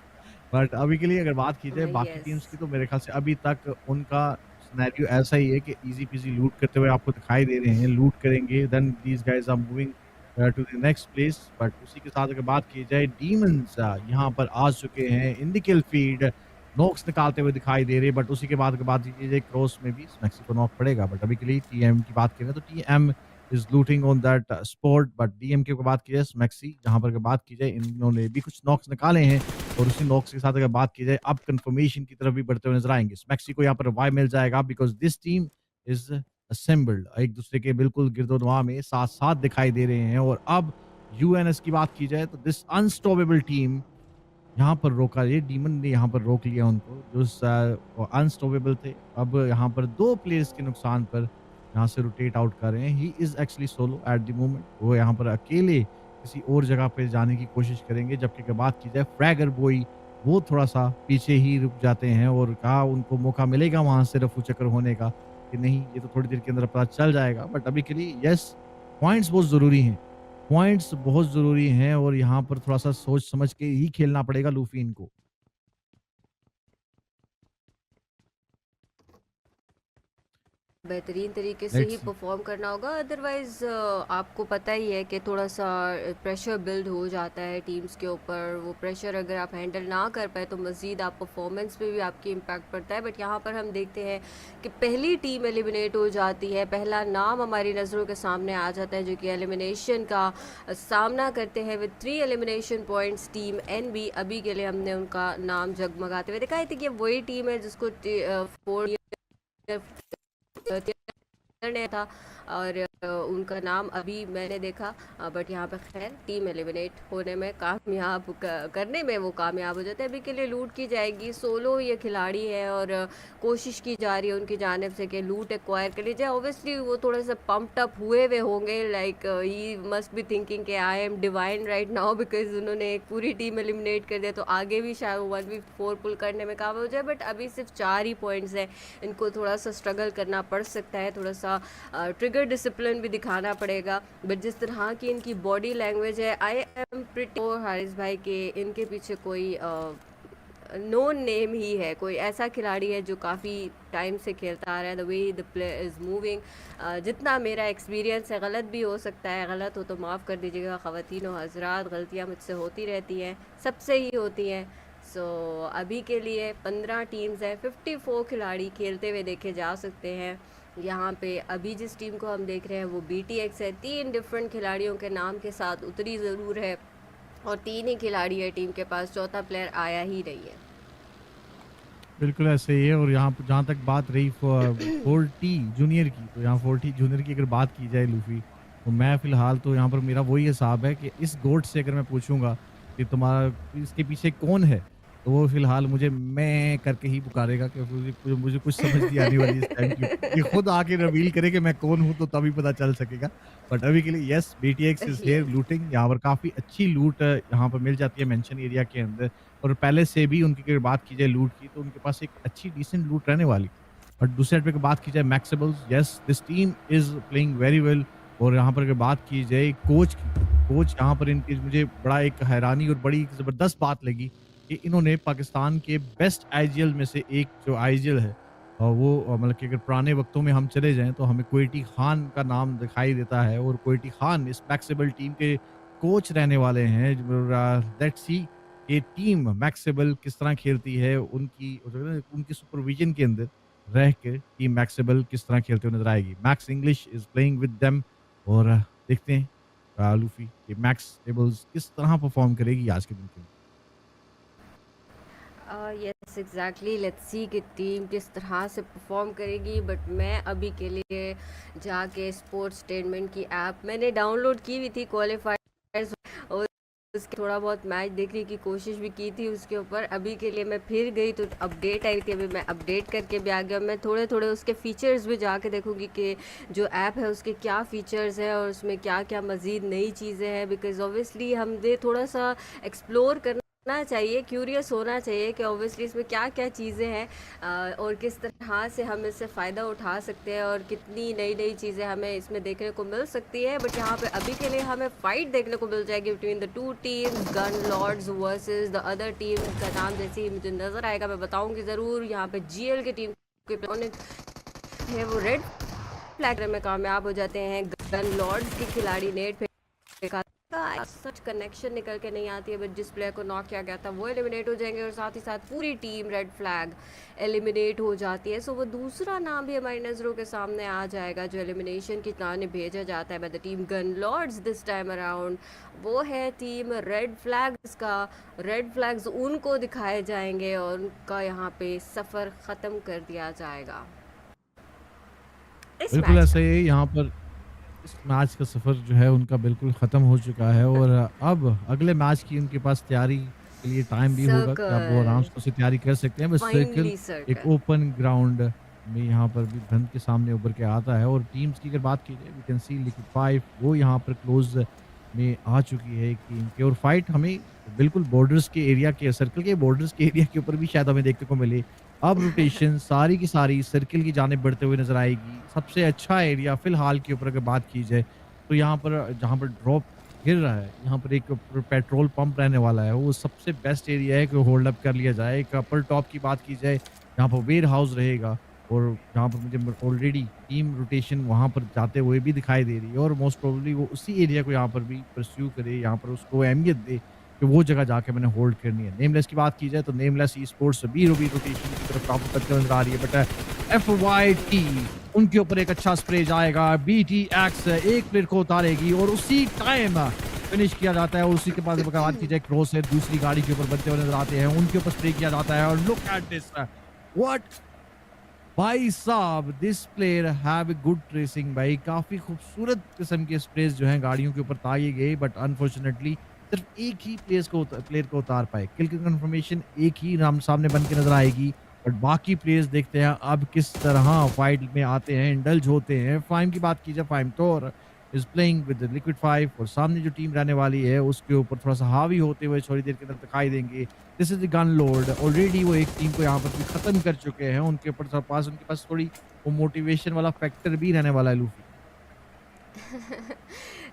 बट अभी के लिए अगर बात की जाए बाकी यस। टीम्स की, तो मेरे ख्याल से अभी तक उनका सिनेरियो ऐसा ही है कि ईज़ी पीज़ी लूट करते हुए आपको दिखाई दे रहे हैं, लूट करेंगे, then these guys are moving to the next place. But उसी के साथ अगर बात की जाए, डीमंस यहाँ पर आ चुके हैं in the kill feed, knocks निकालते हुए दिखाई दे रहे हैं, बट उसी के बाद अगर बात की जाए क्रॉस में भी मैक्सी को नॉक पड़ेगा। बट अभी के लिए टीएम की बात करें तो TM is looting on that spot, but DMK की बात की जाए मैक्सी, जहाँ पर अगर बात की जाए इन्होंने भी कुछ नॉक्स निकाले हैं, और उसी नॉक्स के साथ अगर बात की जाए अब कंफर्मेशन की तरफ भी बढ़ते हुए नजर आएंगे। मैक्सी को यहाँ पर रिवाइव मिल जाएगा, because this team is assembled, एक दूसरे के बिल्कुल गिरदोनवा में साथ साथ दिखाई दे रहे हैं। और अब यूएनएस की बात की जाए तो दिस अनस्टॉपेबल टीम यहाँ पर रोका, ये डीमन ने यहाँ पर रोक लिया उनको, जो अनस्टॉपेबल थे। अब यहाँ पर 2 प्लेयर्स के नुकसान पर यहाँ से रोटेट आउट कर रहे हैं। He is actually solo eight the moment, वो यहाँ पर अकेले किसी और जगह पे जाने की कोशिश करेंगे। जबकि अगर बात की जाए फ्रैगर बॉय, वो थोड़ा-सा पीछे ही रुक जाते हैं, और कहा उनको मौका मिलेगा वहाँ से रफू चक्कर होने का कि नहीं, ये तो थोड़ी देर के अंदर पता चल जाएगा। बट अभी के लिए यस, पॉइंट्स बहुत ज़रूरी हैं। पॉइंट्स बहुत ज़रूरी हैं, और यहाँ पर थोड़ा-सा सोच समझ के ही खेलना पड़ेगा लूफ़ी को। बेहतरीन तरीके से ही लेट्स सी। परफॉर्म करना होगा, अदरवाइज़ आपको पता ही है कि थोड़ा-सा प्रेशर बिल्ड हो जाता है टीम्स के ऊपर। वो प्रेशर अगर आप हैंडल ना कर पाए तो मज़ीद आप परफॉर्मेंस पे भी आपकी इम्पैक्ट पड़ता है। बट यहाँ पर हम देखते हैं कि पहली टीम एलिमिनेट हो जाती है, पहला नाम हमारी नज़रों के सामने आ जाता है जो कि एलिमिनेशन का सामना करते हैं with 3 elimination points, team NB. अभी के लिए हमने उनका नाम जगमगाते हुए देखा। आई थिंक ये वही टीम है जिसको 4 ने था, और उनका नाम अभी मैंने देखा। बट यहाँ पे खैर टीम एलिमिनेट होने में कामयाब करने में वो कामयाब हो जाते हैं। अभी के लिए लूट की जाएगी, सोलो ये खिलाड़ी है और कोशिश की जा रही है उनकी जानिब से कि लूट एक्वायर कर ली जाए। ऑब्वियसली वो थोड़े से पम्प्ड अप हुए हुए होंगे, like he must be thinking कि I am divine right now, because उन्होंने एक पूरी टीम एलिमिनेट कर दिया, तो आगे भी शायद 1v4 पुल करने में कामयाब हो जाए। बट अभी सिर्फ 4 ही पॉइंट्स हैं, इनको थोड़ा सा स्ट्रगल करना पड़ सकता है, थोड़ा सा ट्रिगर डिसिप्लिन भी दिखाना पड़ेगा। बट जिस तरह की इनकी बॉडी लैंग्वेज है, आई एम प्रिटी हारिस भाई के इनके पीछे कोई नोन नेम ही है, कोई ऐसा खिलाड़ी है जो काफ़ी टाइम से खेलता आ रहा है। The way the player is moving, जितना मेरा एक्सपीरियंस है, गलत भी हो सकता है, गलत हो तो माफ़ कर दीजिएगा ख़वातीन व हज़रात, गलतियाँ मुझसे होती रहती हैं, सबसे ही होती हैं। सो अभी के लिए 15 टीम्स हैं, 54 खिलाड़ी खेलते हुए देखे जा सकते हैं। यहाँ पे अभी जिस टीम को हम देख रहे हैं वो BTX है, 3 डिफरेंट खिलाड़ियों के नाम के साथ उतरी ज़रूर है, और 3 ही खिलाड़ी है टीम के पास, चौथा प्लेयर आया ही नहीं है। बिल्कुल ऐसे ही है। और यहाँ पर जहाँ तक बात रही 4T जूनियर की, तो यहाँ 4T जूनियर की अगर बात की जाए लूफ़ी, तो मैं फ़िलहाल तो यहाँ पर मेरा वही हिसाब है कि इस गोट से अगर मैं पूछूँगा कि तुम्हारा इसके पीछे कौन है, तो वो फ़िलहाल मुझे मैं करके ही पुकारेगा, कि मुझे कुछ समझ नहीं आने वाली इस टाइम की। ये खुद आके रिवील करे कि मैं कौन हूँ, तो तभी पता चल सकेगा। बट अभी के लिए yes, BTX is here yes. Looting, यहाँ पर काफ़ी अच्छी लूट यहाँ पर मिल जाती है मेंशन एरिया के अंदर। और पहले से भी उनकी अगर बात की जाए लूट की, तो उनके पास एक अच्छी डिसेंट लूट रहने वाली। और दूसरे साइड पे अगर बात की जाए Maxibles, yes this team is playing very well. और यहाँ पर अगर बात की जाए कोच की, कोच यहाँ पर इनकी मुझे बड़ा एक हैरानी और बड़ी ज़बरदस्त बात लगी कि इन्होंने पाकिस्तान के बेस्ट आईजीएल में से एक जो आईजीएल है, वो मतलब कि अगर पुराने वक़्तों में हम चले जाएँ तो हमें कोएटी खान का नाम दिखाई देता है, और कोएटी खान इस मैक्सिबल टीम के कोच रहने वाले हैं। लेट्स सी कि टीम मैक्सिबल किस तरह खेलती है, उनकी सुपरविजन के अंदर रह के टीम मैक्सिबल किस तरह खेलते हुए नजर आएगी। Max English is playing with them और देखते हैं लूफी कि मैक्स टेबल्स किस तरह परफॉर्म करेगी आज के दिन के अंदर। यस एग्जैक्टली, लेट्स सी कि टीम किस तरह से परफॉर्म करेगी। बट मैं अभी के लिए जाके स्पोर्ट्स स्टेटमेंट की ऐप मैंने डाउनलोड की हुई थी क्वालिफायर्स, और उसके थोड़ा बहुत मैच देखने की कोशिश भी की थी उसके ऊपर। अभी के लिए मैं फिर गई तो अपडेट आई थी, अभी मैं अपडेट करके भी आ गया। मैं थोड़े थोड़े उसके फीचर्स भी जाके देखूंगी कि जो ऐप है उसके क्या फ़ीचर्स हैं और उसमें क्या क्या मज़ीद नई चीज़ें हैं। बिकॉज़ ऑब्वियसली हमें थोड़ा सा एक्सप्लोर करना चाहिए, क्यूरियस होना चाहिए कि ऑब्वियसली इसमें क्या क्या चीज़ें हैं, और किस तरह से हम इससे फ़ायदा उठा सकते हैं और कितनी नई नई चीज़ें हमें इसमें देखने को मिल सकती है। बट यहाँ पे अभी के लिए हमें फ़ाइट देखने को मिल जाएगी between the two teams, Gun Lords versus the other team. का नाम जैसे ही मुझे नज़र आएगा मैं बताऊंगी ज़रूर। यहाँ पे जीएल की टीम के opponent है वो रेड फ्लैग में कामयाब हो जाते हैं। गन लॉर्ड्स के खिलाड़ी नेट फेंका का सच कनेक्शन निकल के नहीं आती है, बट जिस प्लेयर को नॉक किया गया था वो एलिमिनेट हो जाएंगे और साथ ही साथ पूरी टीम रेड फ्लैग एलिमिनेट हो जाती है। सो वो दूसरा नाम भी हमारी नज़रों के सामने आ जाएगा जो एलिमिनेशन की ताने भेजा जाता है by the team Gun Lords this time around. वो है टीम रेड फ्लैग्स का। रेड फ्लैग्स उनको दिखाए जाएंगे और उनका यहाँ पे सफ़र ख़त्म कर दिया जाएगा इस बिल्कुल मैच ऐसा का। ही है यहाँ पर। इस मैच का सफ़र जो है उनका बिल्कुल ख़त्म हो चुका है और अब अगले मैच की उनके पास तैयारी के लिए टाइम भी होगा कि अब वो आराम सर्कल, से उसे तैयारी कर सकते हैं। बस सर्किल फाइनली एक सर्कल। ओपन ग्राउंड में यहाँ पर भी बंद के सामने उभर के आता है और टीम्स की अगर बात की जाए वी कैन सी लिक्विड 5 वो यहाँ पर क्लोज़ में आ चुकी है एक टीम की और फाइट हमें बिल्कुल बॉर्डर्स के एरिया के सर्कल के बॉर्डर्स के एरिया के ऊपर भी शायद हमें देखने को मिले। अब रोटेशन सारी की सारी सर्किल की जानिब बढ़ते हुए नज़र आएगी। सबसे अच्छा एरिया फ़िलहाल के ऊपर अगर बात की जाए तो यहाँ पर जहाँ पर ड्रॉप गिर रहा है, यहाँ पर एक पेट्रोल पंप रहने वाला है, वो सबसे बेस्ट एरिया है कि होल्ड अप कर लिया जाए। एक अपर टॉप की बात की जाए, जहाँ पर वेयर हाउस रहेगा और जहाँ पर मुझे ऑलरेडी टीम रोटेशन वहाँ पर जाते हुए भी दिखाई दे रही है और मोस्ट प्रोबेबली वो उसी एरिया को यहाँ पर भी परस्यू करे, यहाँ पर उसको अहमियत दे कि वो जगह जाके मैंने होल्ड करनी है। नेमलेस की बात की जाए तो नेमलेस ई स्पोर्ट्स भी रोटेशन की तरफ काफ़ी करते नज़र आ रही है, बट एफवाईटी उनके ऊपर एक अच्छा स्प्रे जाएगा। बीटीएक्स एक प्लेयर को उतारेगी और उसी टाइम फिनिश किया जाता है और उसी के बाद अगर बात की जाए क्रॉस है दूसरी गाड़ी के ऊपर बनते हुए नजर आते हैं, उनके ऊपर स्प्रे किया जाता है और लुक एट दिस व्हाट भाई साहब this player have a good tracing भाई। काफी खूबसूरत किस्म के स्प्रेस जो हैं गाड़ियों के ऊपर तागे गए, बट अनफॉर्चुनेटली सिर्फ एक ही प्लेयर को उतार पाए। किल की कंफर्मेशन एक ही नाम सामने बन के नजर आएगी, बट बाकी प्लेयर्स देखते हैं अब किस तरह फाइट में आते हैं, इंडल्ज होते हैं। फाइम की बात की जाए, फाइम तो इज प्लेइंग विद लिक्विड 5 और सामने जो टीम रहने वाली है उसके ऊपर थोड़ा सा हावी होते हुए थोड़ी देर के अंदर दिखाई देंगे। This is the gun Lord. Already वो एक टीम को यहाँ पर भी खत्म कर चुके हैं। उनके पास थोड़ी वो मोटिवेशन वाला फैक्टर भी रहने वाला है लूफी।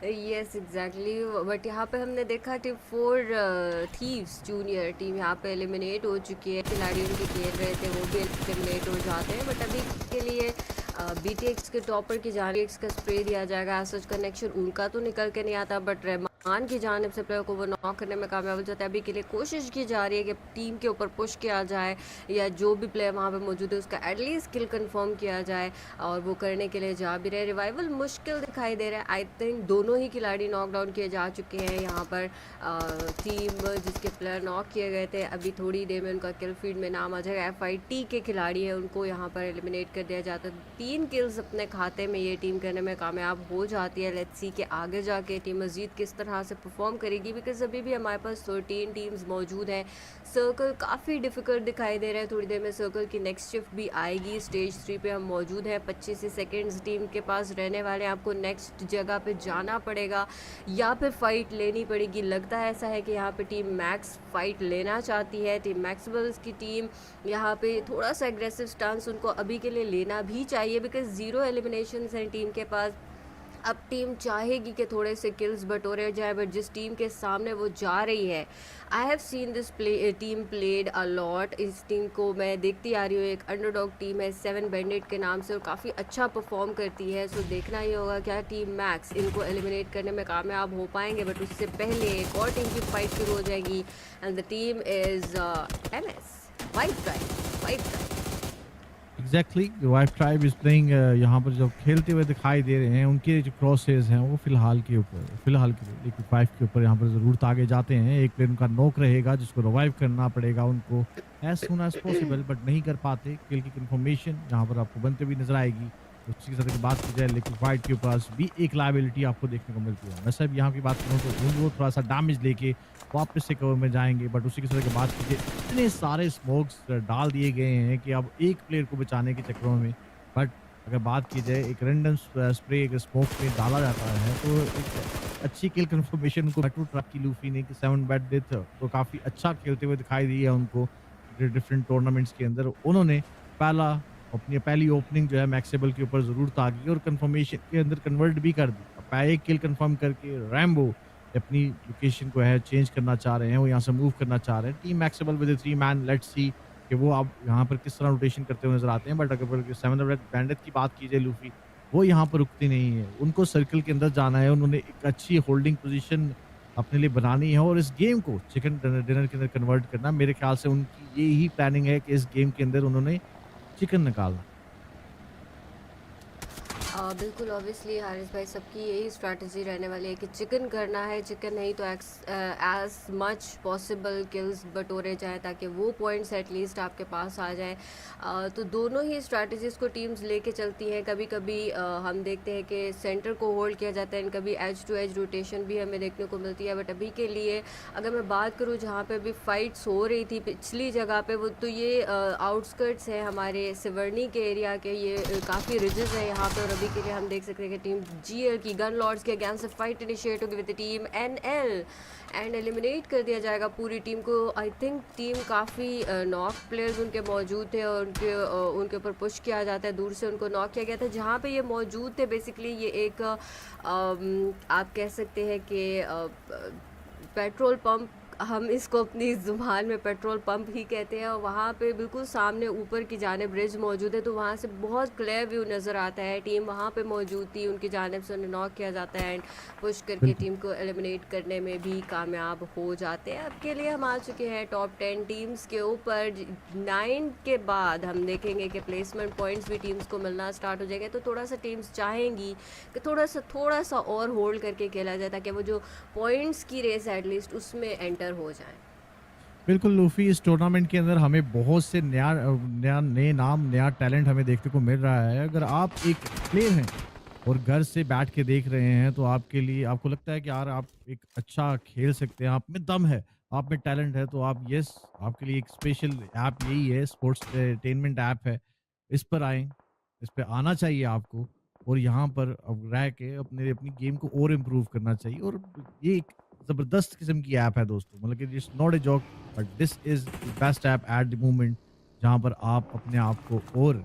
यस एग्जैक्टली, बट यहाँ पे हमने देखा team four thieves junior team यहाँ पे एलिमिनेट हो चुकी है। खिलाड़ी उनके खेल रहे थे वो भी एलिमिनेट हो जाते हैं, बट अभी के लिए बीटीएक्स के टॉपर की जानिब का स्प्रे दिया जाएगा। सच कनेक्शन उनका तो निकल के नहीं आता, बट रहमान की जानिब से प्लेयर को वो नॉक करने में कामयाब हो जाता है। अभी के लिए कोशिश की जा रही है कि टीम के ऊपर पुश किया जाए या जो भी प्लेयर वहाँ पे मौजूद है उसका एटलीस्ट किल कंफर्म किया जाए, और वो करने के लिए जा भी रहे। रिवाइवल मुश्किल दिखाई दे रहा है। आई थिंक दोनों ही खिलाड़ी नॉकडाउन किए जा चुके हैं। यहाँ पर टीम जिसके प्लेयर नॉक किए गए थे अभी थोड़ी देर में उनका किल फीड में नाम आ जाएगा। एफआईटी के खिलाड़ी है उनको यहाँ पर एलिमिनेट कर दिया जाता है। 3 किल्स अपने खाते में ये टीम करने में कामयाब हो जाती है। लेट्स सी कि आगे जाके टीम मजीद किस तरह से परफॉर्म करेगी, बिकॉज अभी भी हमारे पास 13 टीम्स मौजूद हैं। सर्कल काफ़ी डिफिकल्ट दिखाई दे रहा है। थोड़ी देर में सर्कल की नेक्स्ट शिफ्ट भी आएगी। स्टेज 3 पे हम मौजूद हैं। 25 सेकेंड्स टीम के पास रहने वाले हैं। आपको नेक्स्ट जगह पे जाना पड़ेगा या फिर फ़ाइट लेनी पड़ेगी। लगता है ऐसा है कि यहाँ पे टीम मैक्स फ़ाइट लेना चाहती है। टीम मैक्सवेल्स की टीम यहाँ पे थोड़ा सा एग्रेसिव स्टांस उनको अभी के लिए लेना भी चाहिए, बिकॉज 0 एलिमिनेशन हैं टीम के पास। अब टीम चाहेगी कि थोड़े से किल्स बटोरे जाए, बट जिस टीम के सामने वो जा रही है, I have seen this team played a lot. इस टीम को मैं देखती आ रही हूँ, एक अंडरडॉग टीम है 7 बैंडिट के नाम से और काफ़ी अच्छा परफॉर्म करती है। सो देखना ही होगा क्या टीम मैक्स इनको एलिमिनेट करने में कामयाब हो पाएंगे, बट उससे पहले एक और टीम की फाइट शुरू हो जाएगी and the team is MS white drive. Exactly wife tribe is playing. यहाँ पर जो खेलते हुए दिखाई दे रहे हैं उनके जो क्रॉसेस हैं वो फिलहाल के लिए लिक्विड फाइव के ऊपर यहाँ पर ज़रूर आगे जाते हैं। एक प्लेयर उनका नॉक रहेगा जिसको रिवाइव करना पड़ेगा उनको as soon as possible, but नहीं कर पाते। किल की कंफर्मेशन यहाँ पर आपको बनते हुई नजर आएगी। उसी के साथ अगर बात की जाए लिक्विड फाइट के पास भी एक लाइबिलिटी आपको देखने को मिलती है। मैं सब यहाँ की बात करूँ तो वो थोड़ा सा डैमेज लेके वापस से कवर में जाएंगे, बट उसी के साथ अगर बात कीजिए इतने सारे स्मोक्स डाल दिए गए हैं कि अब एक प्लेयर को बचाने के चक्करों में, बट अगर बात की जाए एक रैंडम स्प्रे अगर स्मोक में डाला जाता है तो एक अच्छी किल कंफर्मेशन उनको मेट्रो ट्रक की लूफी ने कि 7 बैट डेथ तो काफ़ी अच्छा खेलते हुए दिखाई दिया उनको डिफरेंट टूर्नामेंट्स के अंदर। उन्होंने पहला अपनी पहली ओपनिंग जो है मैक्सेबल के ऊपर ज़रूर ताकी और कंफर्मेशन के अंदर कन्वर्ट भी कर दी। अब एक किल कंफर्म करके रैम्बो अपनी लोकेशन को है चेंज करना चाह रहे हैं, वो यहाँ से मूव करना चाह रहे हैं। Team Maxable with 3 man, let's see कि वो अब यहाँ पर किस तरह रोटेशन करते हुए नजर आते हैं। बट अगर 7 बैंडिट की बात की जाए लूफी, वो यहाँ पर रुकती नहीं है, उनको सर्कल के अंदर जाना है। उन्होंने एक अच्छी होल्डिंग पोजीशन अपने लिए बनानी है और इस गेम को चिकन डिनर के अंदर कन्वर्ट करना। मेरे ख्याल से उनकी यही प्लानिंग है कि इस गेम के अंदर उन्होंने चिकन निकालना। बिल्कुल ऑब्वियसली हारिस भाई, सबकी यही स्ट्रैटेजी रहने वाली है कि चिकन करना है, चिकन नहीं तो एज मच पॉसिबल किल्स बटोरे जाएँ ताकि वो पॉइंट्स एटलीस्ट आपके पास आ जाएँ। तो दोनों ही स्ट्रैटेजीज़ को टीम्स लेके चलती हैं। कभी कभी हम देखते हैं कि सेंटर को होल्ड किया जाता है एंड कभी एज टू एज रोटेशन भी हमें देखने को मिलती है। बट अभी के लिए अगर मैं बात करूँ जहाँ पे अभी फाइट्स हो रही थी पिछली जगह पे, वो तो ये आउटस्कर्ट्स हैं हमारे सिवर्नी के एरिया के, ये काफ़ी रिजेस है यहाँ पे। और अभी के लिए हम देख सकते हैं कि टीम GL की गन लॉर्ड्स के अगेंस्ट फाइट इनिशिएट होगी with team NL and eliminate कर दिया जाएगा पूरी टीम को। आई थिंक टीम काफ़ी नॉक प्लेयर्स उनके मौजूद थे और उनके ऊपर पुश किया जाता है, दूर से उनको नॉक किया गया था। जहाँ पे ये मौजूद थे बेसिकली ये एक आप कह सकते हैं कि पेट्रोल पंप, हम इसको अपनी ज़ुबान में पेट्रोल पंप ही कहते हैं। और वहाँ पे बिल्कुल सामने ऊपर की जानिब ब्रिज मौजूद है, तो वहाँ से बहुत क्लियर व्यू नज़र आता है। टीम वहाँ पे मौजूद थी, उनकी जानिब से उन्हें नॉक किया जाता है एंड पुश करके बिल्कुल। टीम को एलिमिनेट करने में भी कामयाब हो जाते हैं। अब के लिए हम आ चुके हैं टॉप 10 टीम्स के ऊपर। 9 के बाद हम देखेंगे कि प्लेसमेंट पॉइंट्स भी टीम्स को मिलना स्टार्ट हो जाएंगे, तो थोड़ा सा टीम्स चाहेंगी कि थोड़ा सा और होल्ड करके खेला जाए ताकि वो जो पॉइंट्स की रेस एटलीस्ट उसमें एंटर हो जाए। बिल्कुल लूफी, इस टूर्नामेंट के अंदर हमें बहुत से नए नाम, नया टैलेंट हमें देखने को मिल रहा है। अगर आप एक प्लेयर हैं और घर से बैठ के देख रहे हैं तो आपके लिए आपको लगता है कि यार आप एक अच्छा खेल सकते हैं, आप में दम है, आप में टैलेंट है, तो आप यस आपके लिए एक स्पेशल ऐप यही है, स्पोर्ट्स एंटरटेनमेंट ऐप है। इस पर आएँ, इस पे आना चाहिए आपको और यहाँ पर अब रह के अपने अपनी गेम को और इम्प्रूव करना चाहिए। और ये एक ज़बरदस्त किस्म की ऐप है दोस्तों, मतलब कि it's not a joke, but this is the best app eight the moment, जहाँ पर आप अपने आप को और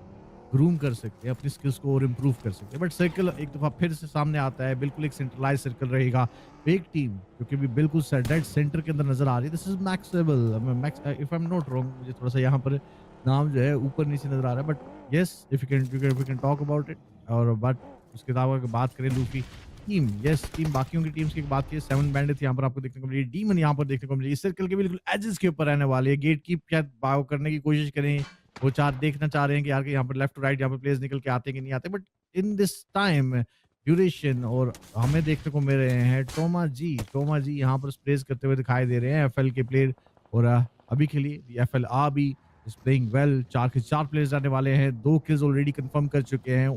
ग्रूम कर सकते हैं, अपनी स्किल्स को और इम्प्रूव कर सकते हैं। बट सर्कल एक दफ़ा फिर से सामने आता है, बिल्कुल एक सेंट्रलाइज़ सर्कल रहेगा। एक टीम जो कि अभी बिल्कुल डेड सेंटर के अंदर नज़र आ रही है, this is Maxable. Max if I am not wrong, मुझे थोड़ा-सा यहाँ पर नाम जो है ऊपर-नीचे नज़र आ रहा है, but yes if you can talk about it. और बट उसके अलावा अगर बात करें लूफी टीम, यस टीम बाकियों की टीम्स की बात की, 7 बैंडिट्स यहाँ पर आपको देखने को मिलेगी, डीमन यहाँ पर देखने को मिलेगी। सर्कल के बिल्कुल एजेस के ऊपर रहने वाले हैं, गेट की शायद बाव करने की कोशिश करें, वो चार देखना चाह रहे हैं कि यार कि यहाँ पर लेफ्ट टू राइट यहाँ पर प्लेयर्स निकल के आते हैं कि नहीं आते। But in this time duration और हमें देखने को मिल रहे हैं टोमा जी यहाँ पर स्प्रेस करते हुए दिखाई दे रहे हैं, FL के प्लेयर। और अभी के लिए FL भी इज प्लेइंग वेल। 4 के 4 प्लेयर्स आने वाले हैं, 2 किल्स ऑलरेडी कंफर्म कर चुके हैं।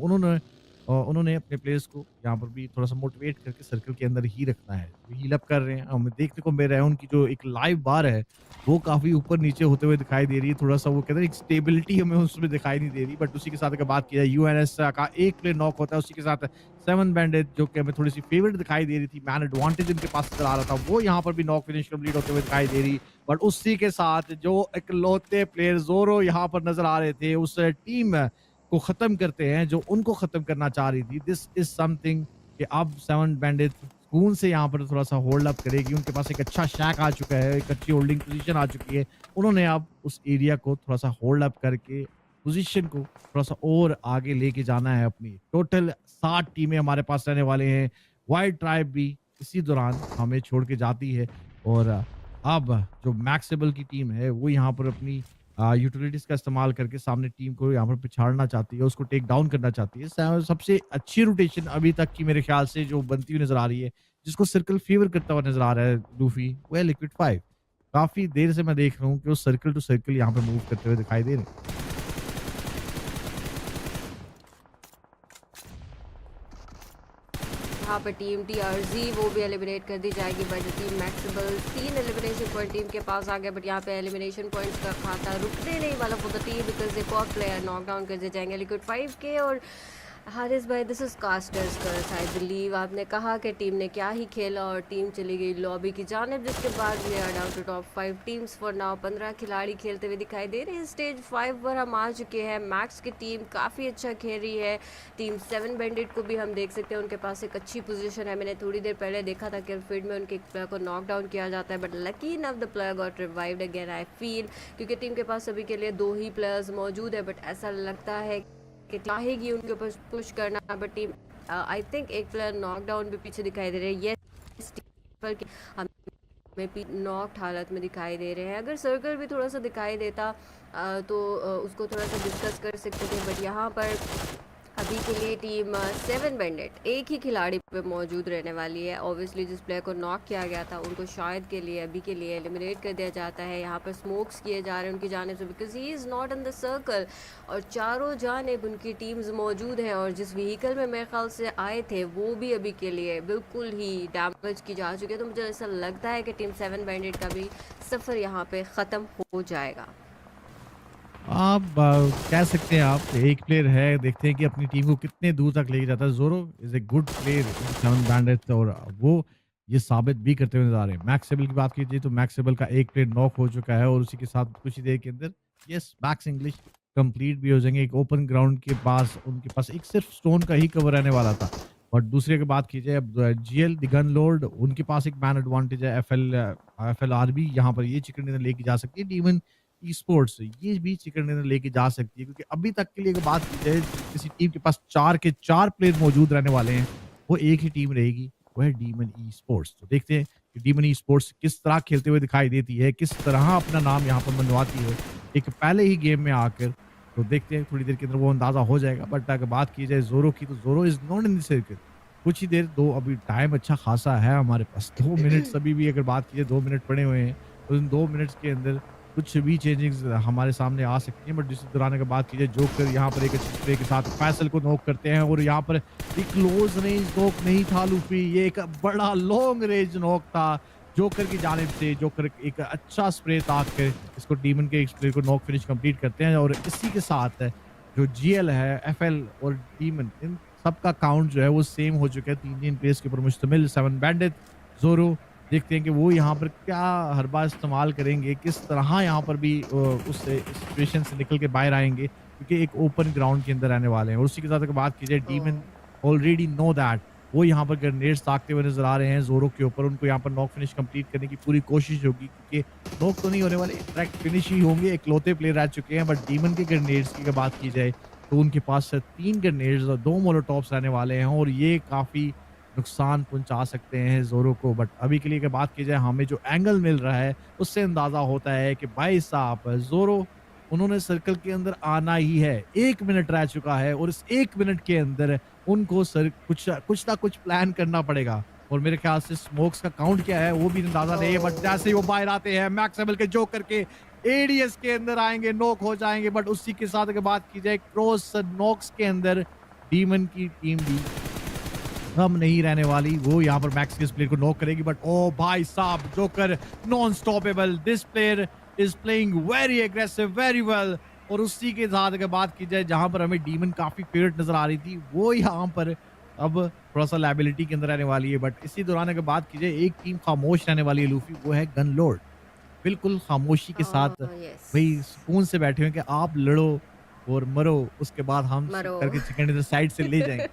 उन्होंने अपने प्लेयर्स को यहाँ पर भी थोड़ा-सा मोटिवेट करके सर्कल के अंदर ही रखना है। वो हील अप कर रहे हैं, हमें देखने को मिल रहा है उनकी जो एक लाइव बार है, वो काफ़ी ऊपर-नीचे होते हुए दिखाई दे रही है। थोड़ा-सा वो कहते हैं एक स्टेबिलिटी हमें उसमें दिखाई नहीं दे रही। बट उसी के साथ अगर बात की जाए UNS का एक प्लेयर नॉक होता है, उसी के साथ 7 बैंडिट जो कि हमें थोड़ी-सी फेवरेट दिखाई दे रही थी, मैन एडवांटेज उनके पास नज़र आ रहा था, वो यहाँ पर भी नॉक फिनिश कंप्लीट होते हुए दिखाई दे रही। बट उसी के साथ जो इकलौते प्लेयर ज़ोरो यहाँ पर नज़र आ रहे थे, उस टीम को ख़त्म करते हैं जो उनको ख़त्म करना चाह रही थी। दिस इज़ समथिंग कि अब 7 बैंडिट सुकून से यहाँ पर थोड़ा-सा होल्ड अप करेगी। उनके पास एक अच्छा शैक आ चुका है, एक अच्छी होल्डिंग पोज़ीशन आ चुकी है। उन्होंने अब उस एरिया को थोड़ा-सा होल्ड अप करके पोज़ीशन को थोड़ा-सा और आगे लेके जाना है अपनी। टोटल 7 टीमें हमारे पास रहने वाले हैं। व्हाइट ट्राइब भी इसी दौरान हमें छोड़ के जाती है और अब जो मैक्सिबल की टीम है, वो यहाँ पर अपनी यूटिलिटीज़ का इस्तेमाल करके सामने टीम को यहाँ पर पिछाड़ना चाहती है, उसको टेक डाउन करना चाहती है। सबसे अच्छी रोटेशन अभी तक की मेरे ख्याल से जो बनती हुई नज़र आ रही है, जिसको सर्कल फ़ेवर करता हुआ नज़र आ रहा है लूफ़ी, वो है लिक्विड 5। काफ़ी देर से मैं देख रहा हूँ कि वो सर्कल टू सर्कल यहाँ पे मूव करते हुए दिखाई दे रहे हैं। यहाँ पर टीम टीआरजी वो भी एलिमिनेट कर दी जाएगी by the team Maxible. 3 elimination point team के पास आ गया, बट यहाँ पे एलिमिनेशन पॉइंट्स का खाता रुकने नहीं वाला फॉर द टीम, बिकॉज एक और प्लेयर नॉक डाउन कर दिए जाएंगे लिक्विड 5 के। और हारिस भाई, this is casters curse I believe. आपने कहा कि टीम ने क्या ही खेला और टीम चली गई लॉबी की जानिब, जिसके बाद we are down to top 5 teams for now. 15 खिलाड़ी खेलते हुए दिखाई दे रहे हैं। स्टेज 5 पर हम आ चुके हैं। मैक्स की टीम काफ़ी अच्छा खेल रही है। टीम 7 बैंडिट को भी हम देख सकते हैं, उनके पास एक अच्छी पोजीशन है। मैंने थोड़ी देर पहले देखा था कि फील्ड में उनके एक प्लेयर को नॉक डाउन किया जाता है, but lucky enough the player got revived again I feel, क्योंकि टीम के पास अभी के लिए 2 ही प्लेयर्स मौजूद है, बट ऐसा लगता है कि चाहेगी उनके ऊपर पुश करना, बट टीम आई थिंक एक प्लेयर नॉकडाउन भी पीछे दिखाई दे रहे हैं। यस, हमें नॉक्ड हालत में दिखाई दे रहे हैं। अगर सर्कल भी थोड़ा सा दिखाई देता तो उसको थोड़ा सा डिस्कस कर सकते थे, बट यहाँ पर अभी के लिए टीम 7 बैंडिट एक ही खिलाड़ी पे मौजूद रहने वाली है। ऑब्वियसली जिस प्लेयर को नॉक किया गया था उनको शायद के लिए अभी के लिए एलिमिनेट कर दिया जाता है। यहाँ पर स्मोक्स किए जा रहे हैं उनकी जानिब से, because he is not in the circle, और चारों जानिब उनकी टीम्स मौजूद हैं। और जिस व्हीकल में मेरे ख्याल से आए थे वो भी अभी के लिए बिल्कुल ही डैमेज की जा चुकी है। तो मुझे ऐसा लगता है कि टीम 7 बैंडिट का भी सफ़र यहाँ पर ख़त्म हो जाएगा। आप कह सकते हैं आप एक प्लेयर है, देखते हैं कि अपनी टीम को कितने दूर तक लेके जाता है। Zoro is a good player in 7 bandits और वो ये साबित भी करते हुए नज़र आ रहे हैं। मैक्सिबल की बात कीजिए तो मैक्सिबल का एक प्लेयर नॉक हो चुका है और उसी के साथ कुछ ही देर के अंदर यस मैक्स इंग्लिश कंप्लीट भी हो जाएंगे। एक ओपन ग्राउंड के पास उनके पास एक सिर्फ स्टोन का ही कवर रहने वाला था। और दूसरे की बात कीजिए अब जीएल द गन लॉर्ड, उनके पास एक मैन एडवांटेज है। एफएलआरबी यहाँ पर ये चिकन डिनर लेके जा सकती है। डीमन ई स्पोर्ट्स ये भी चिकन डिनर लेके जा सकती है, क्योंकि अभी तक के लिए अगर बात की जाए किसी टीम के पास 4 के 4 प्लेयर मौजूद रहने वाले हैं, वो एक ही टीम रहेगी, वो है डीमन ई स्पोर्ट्स। तो देखते हैं कि डीमन ई स्पोर्ट्स किस तरह खेलते हुए दिखाई देती है, किस तरह अपना नाम यहाँ पर मनवाती है एक पहले ही गेम में आकर। तो देखते हैं थोड़ी देर के अंदर वो अंदाजा हो जाएगा। बट अगर बात की जाए जोरो की, तो जोरो is not in the circuit. कुछ ही देर दो अभी टाइम अच्छा खासा है हमारे पास, 2 मिनट्स अभी भी अगर बात की जाए 2 मिनट पड़े हुए हैं, तो इन 2 मिनट्स के अंदर कुछ भी चेंजिंग्स हमारे सामने आ सकती हैं। बट जिस दौरान अगर बात की जाए जोकर यहाँ पर एक अच्छे स्प्रे के साथ फैसल को नॉक करते हैं और यहाँ पर एक क्लोज रेंज नॉक नहीं था लूफी, ये एक बड़ा लॉन्ग रेंज नॉक था जोकर की जानिब से। जोकर एक अच्छा स्प्रे ताक के इसको डीमन के स्प्रे को नॉक फिनिश कंप्लीट करते हैं। और इसी के साथ जो जीएल है, एफएल और डीमन, इन सबका काउंट जो है वो सेम हो चुका है। 3 प्लेस के ऊपर मुश्तमिल 7 बैंडिट जोरो। देखते हैं कि वो यहाँ पर क्या हरबा इस्तेमाल करेंगे, किस तरह यहाँ पर भी उस सिचुएशन से निकल के बाहर आएंगे, क्योंकि एक ओपन ग्राउंड के अंदर रहने वाले हैं। और उसी के साथ अगर बात की जाए डीमन ऑलरेडी नो दैट, वो यहाँ पर ग्रेनेड्स ताकते हुए नजर आ रहे हैं जोरो के ऊपर। उनको यहाँ पर नॉक फिनिश कंप्लीट करने की पूरी कोशिश होगी, क्योंकि नॉक तो नहीं होने वाले, डायरेक्ट फिनिश ही होंगे। इकलौते प्लेयर रह चुके हैं। बट डीमन के ग्रेनेड्स की अगर बात की जाए तो उनके पास 3 ग्रेनेड्स और 2 मोलोटॉप्स रहने वाले हैं, और ये काफ़ी नुकसान पहुंचा सकते हैं जोरो को। बट अभी के लिए अगर बात की जाए, हमें जो एंगल मिल रहा है उससे अंदाजा होता है कि भाई साहब जोरो उन्होंने सर्कल के अंदर आना ही है। 1 मिनट रह चुका है और इस 1 मिनट के अंदर उनको कुछ ना कुछ प्लान करना पड़ेगा। और मेरे ख्याल से स्मोक्स का काउंट क्या है वो भी अंदाजा नहीं है। बट जैसे ही वो बाहर आते हैं मैक्सिमल के जोकर के एडीएस के अंदर आएंगे, नॉक हो जाएंगे। बट उसी के साथ अगर बात की जाए क्रॉस नॉक्स के अंदर डीमन की टीम भी कम नहीं रहने वाली। वो यहाँ पर मैक्स के इस प्लेयर को नॉक करेगी। बट ओ भाई साहब, joker non stoppable, this player is playing very aggressive, very well. और उसी के साथ अगर बात की जाए जहां पर हमें डीमन काफी फेवरेट नजर आ रही थी, वो यहाँ पर अब थोड़ा सा लाइबिलिटी के अंदर रहने वाली है। बट इसी दौरान अगर बात की जाए एक टीम खामोश रहने वाली है लूफी, वो है गन लॉर्ड। बिल्कुल खामोशी के साथ यस, भाई सुकून से बैठे हुए कि आप लड़ो और मरो, उसके बाद हम मरो। करके चिकन डिनर साइड से ले जाएंगे।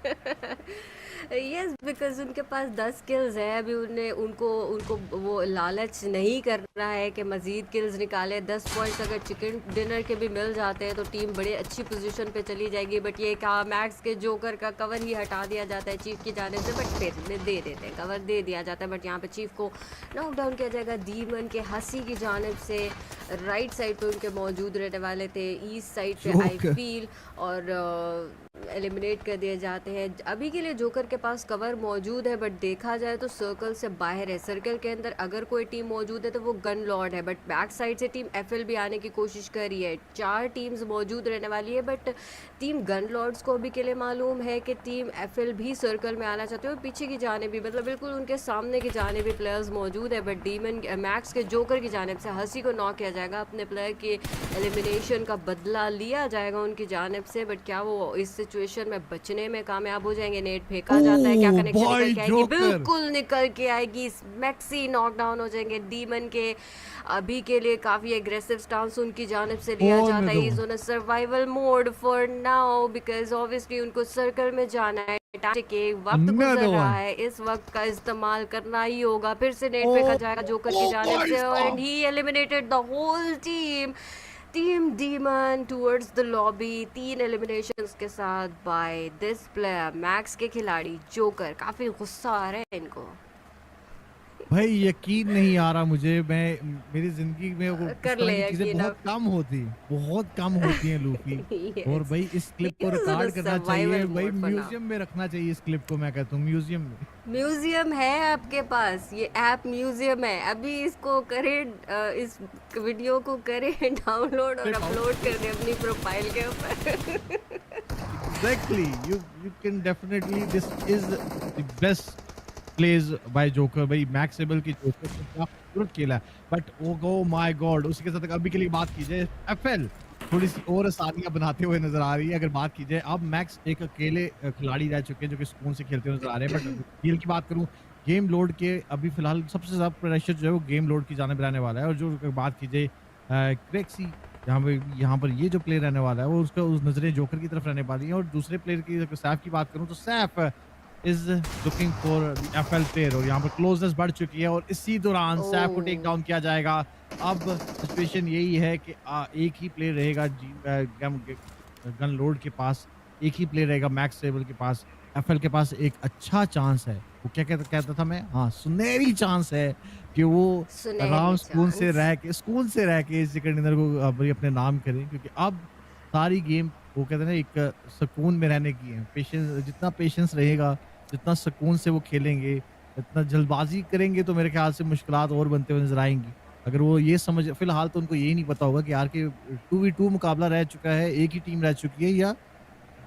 यस, बिकॉज़ उनके पास 10 किल्स हैं, अभी उन्हें उनको उनको वो लालच नहीं करना है कि मज़ीद किल्स निकालें। 10 पॉइंट्स अगर चिकन डिनर के भी मिल जाते हैं तो टीम बड़ी अच्छी पोजीशन पे चली जाएगी। बट ये कहा मैक्स के जोकर का कवर ही हटा दिया जाता है चीफ की जानिब से, बट फिर दे देते हैं, कवर दे दिया जाता है। बट यहाँ पे चीफ को नॉक डाउन किया जाएगा डीमन के हंसी की जानिब से। राइट साइड पे उनके मौजूद रहने वाले थे, ईस्ट साइड पे आई जोकर फील, और एलिमिनेट कर दिए जाते हैं। अभी के लिए जोकर के पास कवर मौजूद है, बट देखा जाए तो सर्कल से बाहर है। सर्कल के अंदर अगर कोई टीम मौजूद है तो वो गन लॉर्ड है, बट बैक साइड से टीम एफएल भी आने की कोशिश कर रही है। 4 टीम्स मौजूद रहने वाली है, बट टीम गन लॉर्ड्स को अभी के लिए मालूम है कि टीम एफएल भी सर्कल में आना चाहते हो। पीछे की जाने भी, मतलब बिल्कुल उनके सामने की जाने भी प्लेयर्स मौजूद है, बट डीमन मैक्स के जोकर की जानिब से हंसी को नॉक किया जाएगा। अपने प्लेयर के एलिमिनेशन का बदला लिया जाएगा उनकी जानिब से, बट क्या वो इस सिचुएशन में बचने में कामयाब हो जाएंगे? नेट फेंका जाता है, क्या ओ कनेक्शन निकल भाई के आएगी? जोकर बिल्कुल निकल के आएगी। मैक्सी नॉकडाउन हो जाएंगे डीमन के। अभी के लिए काफ़ी एग्रेसिव स्टांस उनकी जानिब से लिया जाता होने है। दो is on a survival mode for now, because obviously उनको सर्कल में जाना है। के वक्त गुजर another रहा one है, इस वक्त का इस्तेमाल करना ही होगा। फिर से नेट फेंका ओ जाएगा जोकर की ओ जानिब भाई से, एंड साहब ही eliminated the whole team. Team Demon towards the lobby 3 eliminations के साथ बाय दिस प्लेयर मैक्स के खिलाड़ी जोकर। काफी गुस्सा आ रहा है इनको। भाई यकीन नहीं आ रहा मुझे। मैं मेरी जिंदगी में वो इस कर तरह ले की चीजें यकीन अब। बहुत कम होती हैं लूफी। और यस, भाई इस ही क्लिप को इज ऑन अ रिकॉर्ड करना चाहिए सर्वाइवल भाई, मोड फॉर नाउ। म्यूजियम में रखना चाहिए इस क्लिप को। मैं कहता हूँ म्यूजियम में। म्यूजियम है आपके पास, ये ऐप म्यूजियम है। अभी इसको करें, इस वीडियो को करें डाउनलोड और क्लिप आउट अपलोड कर दें अपनी प्रोफाइल के ऊपर। Exactly. You can definitely this is the best plays by Joker. भाई मैक्सिबल की जोकर ने क्या खूबसूरत खेला है। बट ओ माय गॉड, उसके साथ अभी के लिए बात की जाए एफएल थोड़ी सी और आसानियां बनाते हुए नजर आ रही है। अगर बात की जाए अब मैक्स एक अकेले खिलाड़ी रह चुके हैं जो कि सुकून से खेलते हुए नजर आ रहे हैं। बट डील की बात करूं, गेम लोड के अभी फिलहाल सबसे ज्यादा प्रेशर जो है वो गेम लोड की जानिब रहने वाला है। और जो अगर बात की जाए क्रेक्सी, यहाँ पर ये जो प्लेयर रहने वाला है वो उसका उस नजरें जोकर की तरफ रहने वाली है। और दूसरे प्लेयर की अगर सैफ की बात करूं तो Saif is looking for the FL player, और यहाँ पर क्लोजनेस बढ़ चुकी है और इसी दौरान सैफ को टेक ओह, डाउन किया जाएगा। अब सिचुएशन यही है कि एक ही प्लेयर रहेगा गन लोड के पास, एक ही प्लेयर रहेगा मैक्स टेबल के पास। एफएल के पास एक अच्छा चांस है, वो क्या कहता कहता था मैं, हाँ सुनहरी चांस है कि वो आराम सुनहरी चांस। सुकून से रह के इस चिकन डिनर को अपने नाम करें। क्योंकि अब सारी गेम वो कहते हैं ना एक सुकून में रहने की है। पेशेंस, जितना पेशेंस रहेगा, जितना सुकून से वो खेलेंगे, इतना जल्दबाजी करेंगे तो मेरे ख्याल से मुश्किलात और बनते हुए नजर आएंगी। अगर वो ये समझ, फिलहाल तो उनको यही नहीं पता होगा कि यार कि 2v2 मुकाबला रह चुका है, एक ही टीम रह चुकी है, या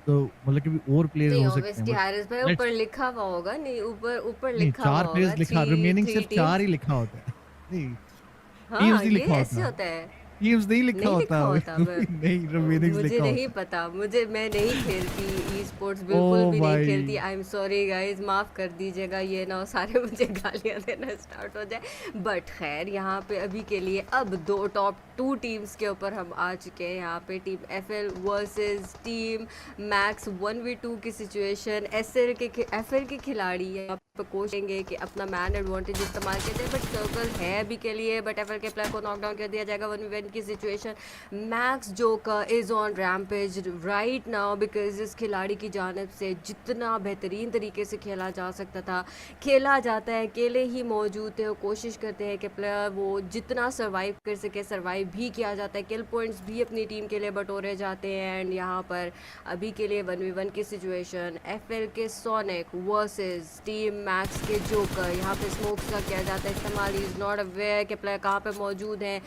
तो मतलब कि भी और प्लेयर नहीं, हो सकते हैं। ऑब्वियसली बट हारिस भाई लेट्स, ऊपर लिखा हुआ होगा, नहीं ऊपर ऊपर नहीं लिखा हुआ 4 होगा, प्लेयर्स लिखा, थ्री रिमेनिंग थ्री सिर्फ 4 ही टीम्स। लिखा होता है। नहीं, टीम्स हाँ, नहीं ये लिखा ऐसे होता। होता है। टीम्स नहीं लिखा नहीं लिखा होता। होता, मैं नहीं, रिमेनिंग्स मुझे लिखा नहीं होता है। पता, मुझे मैं नहीं खेलती ई स्पोर्ट्स, ओ बिल्कुल भी नहीं भाई खेलती। आई एम सॉरी गाइज, माफ़ कर दीजिएगा, ये ना हो सारे मुझे गालियाँ देना स्टार्ट हो जाए। बट खैर यहाँ पे अभी के लिए अब दो टॉप 2 टीम्स के ऊपर हम आ चुके हैं। यहाँ पे team FL versus team max 1v2 की सिचुएशन। एफएल के खिलाड़ी यहाँ पे कोशिशेंगे कि अपना मैन एडवांटेज इस्तेमाल किया जाए, बट सर्कल है अभी के लिए। बट एफएल के प्लेयर को नॉकडाउन कर दिया जाएगा 1v1 की situation. Max joker is on rampage right now, because इस खिलाड़ी की जानिब से जितना बेहतरीन तरीके से खेला जा सकता था खेला जाता है। अकेले ही मौजूद थे, वो कोशिश करते हैं कि प्लेयर वो जितना सर्वाइव कर सके सर्वाइव भी किया जाता है। किल पॉइंट्स भी अपनी टीम के लिए बटोरे जाते हैं। एंड यहाँ पर अभी के लिए 1v1 की सिचुएशन, एफएल के सोनिक वर्सेस टीम मैक्स के जोकर। यहाँ पे स्मोक्स का किया जाता है इस्तेमाल। इज़ नॉट अवेयर कि प्लेयर कहाँ पे मौजूद हैं,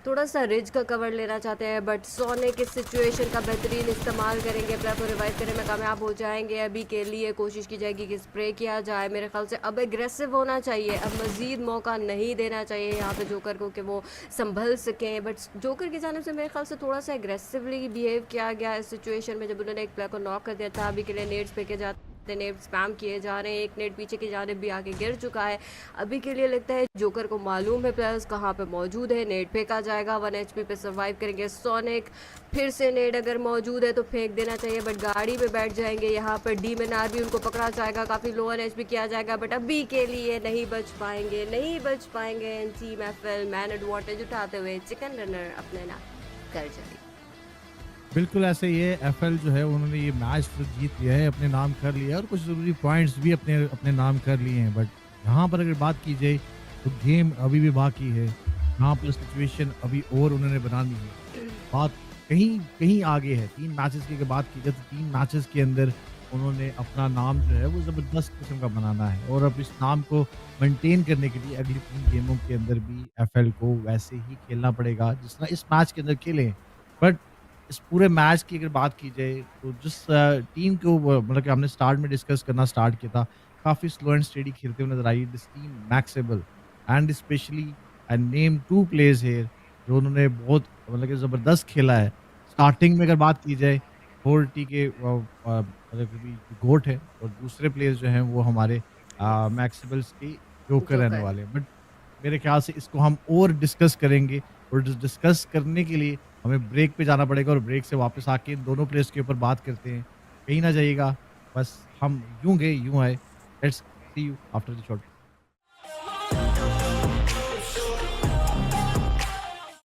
थोड़ा सा रिज का कवर लेना चाहते हैं, बट सोनिक इस सिचुएशन का बेहतरीन इस्तेमाल करेंगे, प्लेयर को रिवाइव करने में कामयाब हो जाएंगे। अभी के लिए कोशिश की जाएगी कि स्प्रे किया जाए। मेरे ख्याल से अब एग्रेसिव होना चाहिए, अब मज़ीद मौका नहीं देना चाहिए यहाँ पे जोकर को कि वो संभल सकें। बट जोकर की जानिब से मेरे ख्याल से थोड़ा सा एग्रेसिवली बिहेव किया गया इस सिचुएशन में, जब उन्होंने एक प्लेयर को नॉक कर दिया था। अभी के लिए नेट्स फेंके जाते नेट स्पैम किए जा रहे हैं, एक नेट पीछे की जानिब भी आके गिर चुका है। अभी के लिए लगता है जोकर को मालूम है प्लेयर्स कहाँ पे मौजूद है, नेट फेंका जाएगा, 1 एचपी पे सर्वाइव करेंगे सोनिक। फिर से नेट अगर मौजूद है तो फेंक देना चाहिए, बट गाड़ी पे बैठ जाएंगे। यहाँ पर डीएनआर भी उनको पकड़ा जाएगा, काफ़ी लो 1 एचपी किया जाएगा, बट अभी के लिए नहीं बच पाएंगे, नहीं बच पाएंगे। And team FL man advantage उठाते हुए चिकन रनर अपने नाम कर जाएगी। बिल्कुल ऐसे ही है, एफएल जो है उन्होंने ये मैच तो जीत लिया है, अपने नाम कर लिया है और कुछ ज़रूरी पॉइंट्स भी अपने अपने नाम कर लिए हैं। बट यहाँ पर अगर बात की जाए तो गेम अभी भी बाकी है। यहाँ पर सिचुएशन अभी और उन्होंने बनानी है। बात कहीं कहीं आगे है। 3 मैचेस की अगर बात की जाए तो 3 मैचेस के अंदर उन्होंने अपना नाम जो है वो ज़बरदस्त किस्म का बनाना है और अब इस नाम को मेंटेन करने के लिए अगली 3 गेमों के अंदर भी एफएल को वैसे ही खेलना पड़ेगा जिस तरह इस मैच के अंदर खेले हैं। बट इस पूरे मैच की अगर बात की जाए तो जिस टीम को मतलब कि हमने स्टार्ट में डिस्कस करना स्टार्ट किया था, काफ़ी स्लो एंड स्टेडी खेलते हुए नज़र आई this team Maxable and specially I name 2 players here जो उन्होंने बहुत मतलब कि ज़बरदस्त खेला है। स्टार्टिंग में अगर बात की जाए फोर्टी के मतलब कि गोट है और दूसरे प्लेयर्स जो हैं वो हमारे मैक्सिबल्स के जोकर रहने जोकर। वाले हैं। बट मेरे ख्याल से इसको हम और डिस्कस करेंगे और डिस्कस करने के लिए हमें ब्रेक पे जाना पड़ेगा और ब्रेक से वापस आके इन दोनों प्लेयर्स के ऊपर बात करते हैं। कहीं ना जाइएगा, बस हम यूँ गए यूँ आए। Let's see you after the short